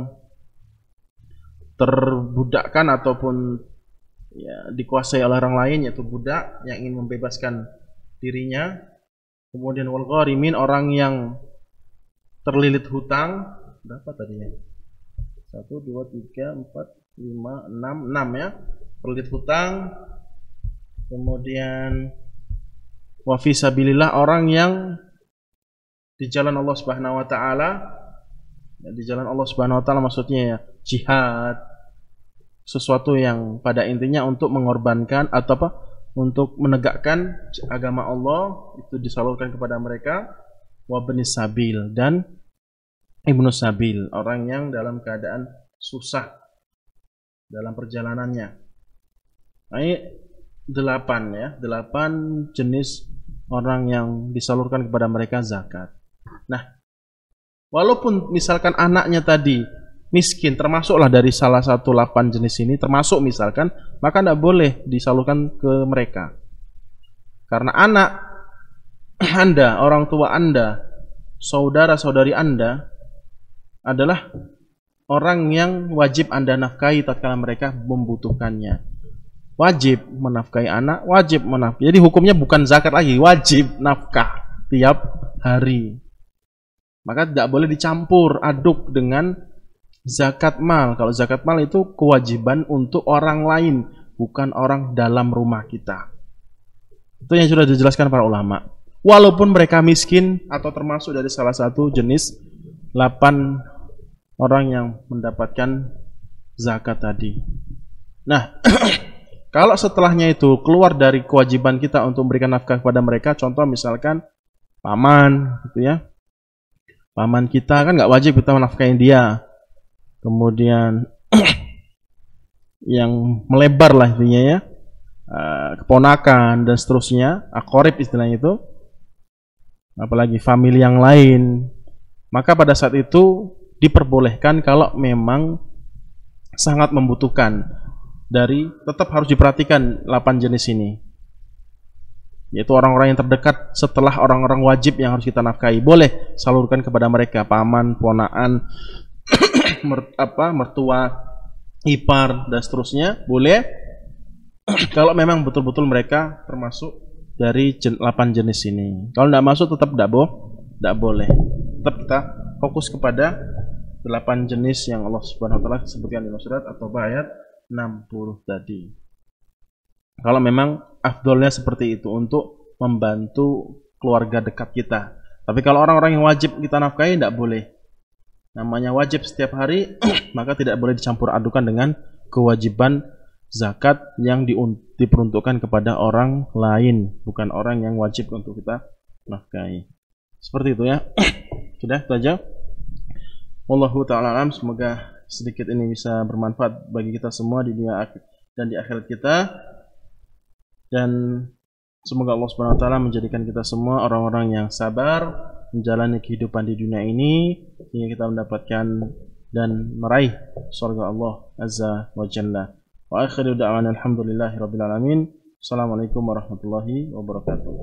terbudakkan ataupun ya, dikuasai oleh orang lain, yaitu budak yang ingin membebaskan dirinya. Kemudian wal gharimin, orang yang terlilit hutang. Berapa tadinya? 1, 2, 3, 4, 5, 6 ya, terlilit hutang. Kemudian wa fi sabilillah, orang yang di jalan Allah Subhanahu wa taala. Di jalan Allah Subhanahu wa taala maksudnya ya jihad, sesuatu yang pada intinya untuk mengorbankan atau apa? Untuk menegakkan agama Allah, itu disalurkan kepada mereka. Wa ibnis sabil, dan ibnu sabil, orang yang dalam keadaan susah dalam perjalanannya. Nah, ini 8 ya, 8 jenis orang yang disalurkan kepada mereka zakat. Nah, walaupun misalkan anaknya tadi miskin, termasuklah dari salah satu 8 jenis ini, termasuk misalkan, maka tidak boleh disalurkan ke mereka. Karena anak Anda, orang tua Anda, saudara-saudari Anda adalah orang yang wajib Anda nafkahi tatkala mereka membutuhkannya. Wajib menafkahi anak, wajib menafkahi. Jadi hukumnya bukan zakat lagi, wajib nafkah tiap hari. Maka tidak boleh dicampur aduk dengan zakat mal. Kalau zakat mal itu kewajiban untuk orang lain, bukan orang dalam rumah kita. Itu yang sudah dijelaskan para ulama. Walaupun mereka miskin atau termasuk dari salah satu jenis 8 orang yang mendapatkan zakat tadi. Nah, kalau setelahnya itu keluar dari kewajiban kita untuk memberikan nafkah kepada mereka, contoh misalkan paman, gitu ya. Paman kita kan nggak wajib kita menafkahin dia. Kemudian yang melebar lah intinya ya, keponakan dan seterusnya, akorib istilahnya itu, apalagi famili yang lain. Maka pada saat itu diperbolehkan kalau memang sangat membutuhkan, tetap harus diperhatikan 8 jenis ini, yaitu orang-orang yang terdekat setelah orang-orang wajib yang harus kita nafkahi. Boleh salurkan kepada mereka, paman, ponaan, mertua, ipar dan seterusnya, boleh. Kalau memang betul-betul mereka termasuk dari 8 jenis ini. Kalau tidak masuk tetap tidak boleh. Tetap kita fokus kepada 8 jenis yang Allah Subhanahu wa taala sebutkan di surat At-Taubah ayat 60 tadi. Kalau memang afdolnya seperti itu untuk membantu keluarga dekat kita. Tapi kalau orang-orang yang wajib kita nafkahi tidak boleh. Namanya wajib setiap hari, maka tidak boleh dicampur adukan dengan kewajiban zakat yang diperuntukkan kepada orang lain, bukan orang yang wajib untuk kita nafkahi. Seperti itu ya. Sudah, itu aja. Wallahu ta'ala alam. Semoga sedikit ini bisa bermanfaat bagi kita semua di dunia dan di akhirat kita. Dan semoga Allah Subhanahu wa taala menjadikan kita semua orang-orang yang sabar menjalani kehidupan di dunia ini hingga kita mendapatkan dan meraih surga Allah Azza wa Jalla. Wa akhiru da'wana alhamdulillahi rabbil alamin. Assalamualaikum warahmatullahi wabarakatuh.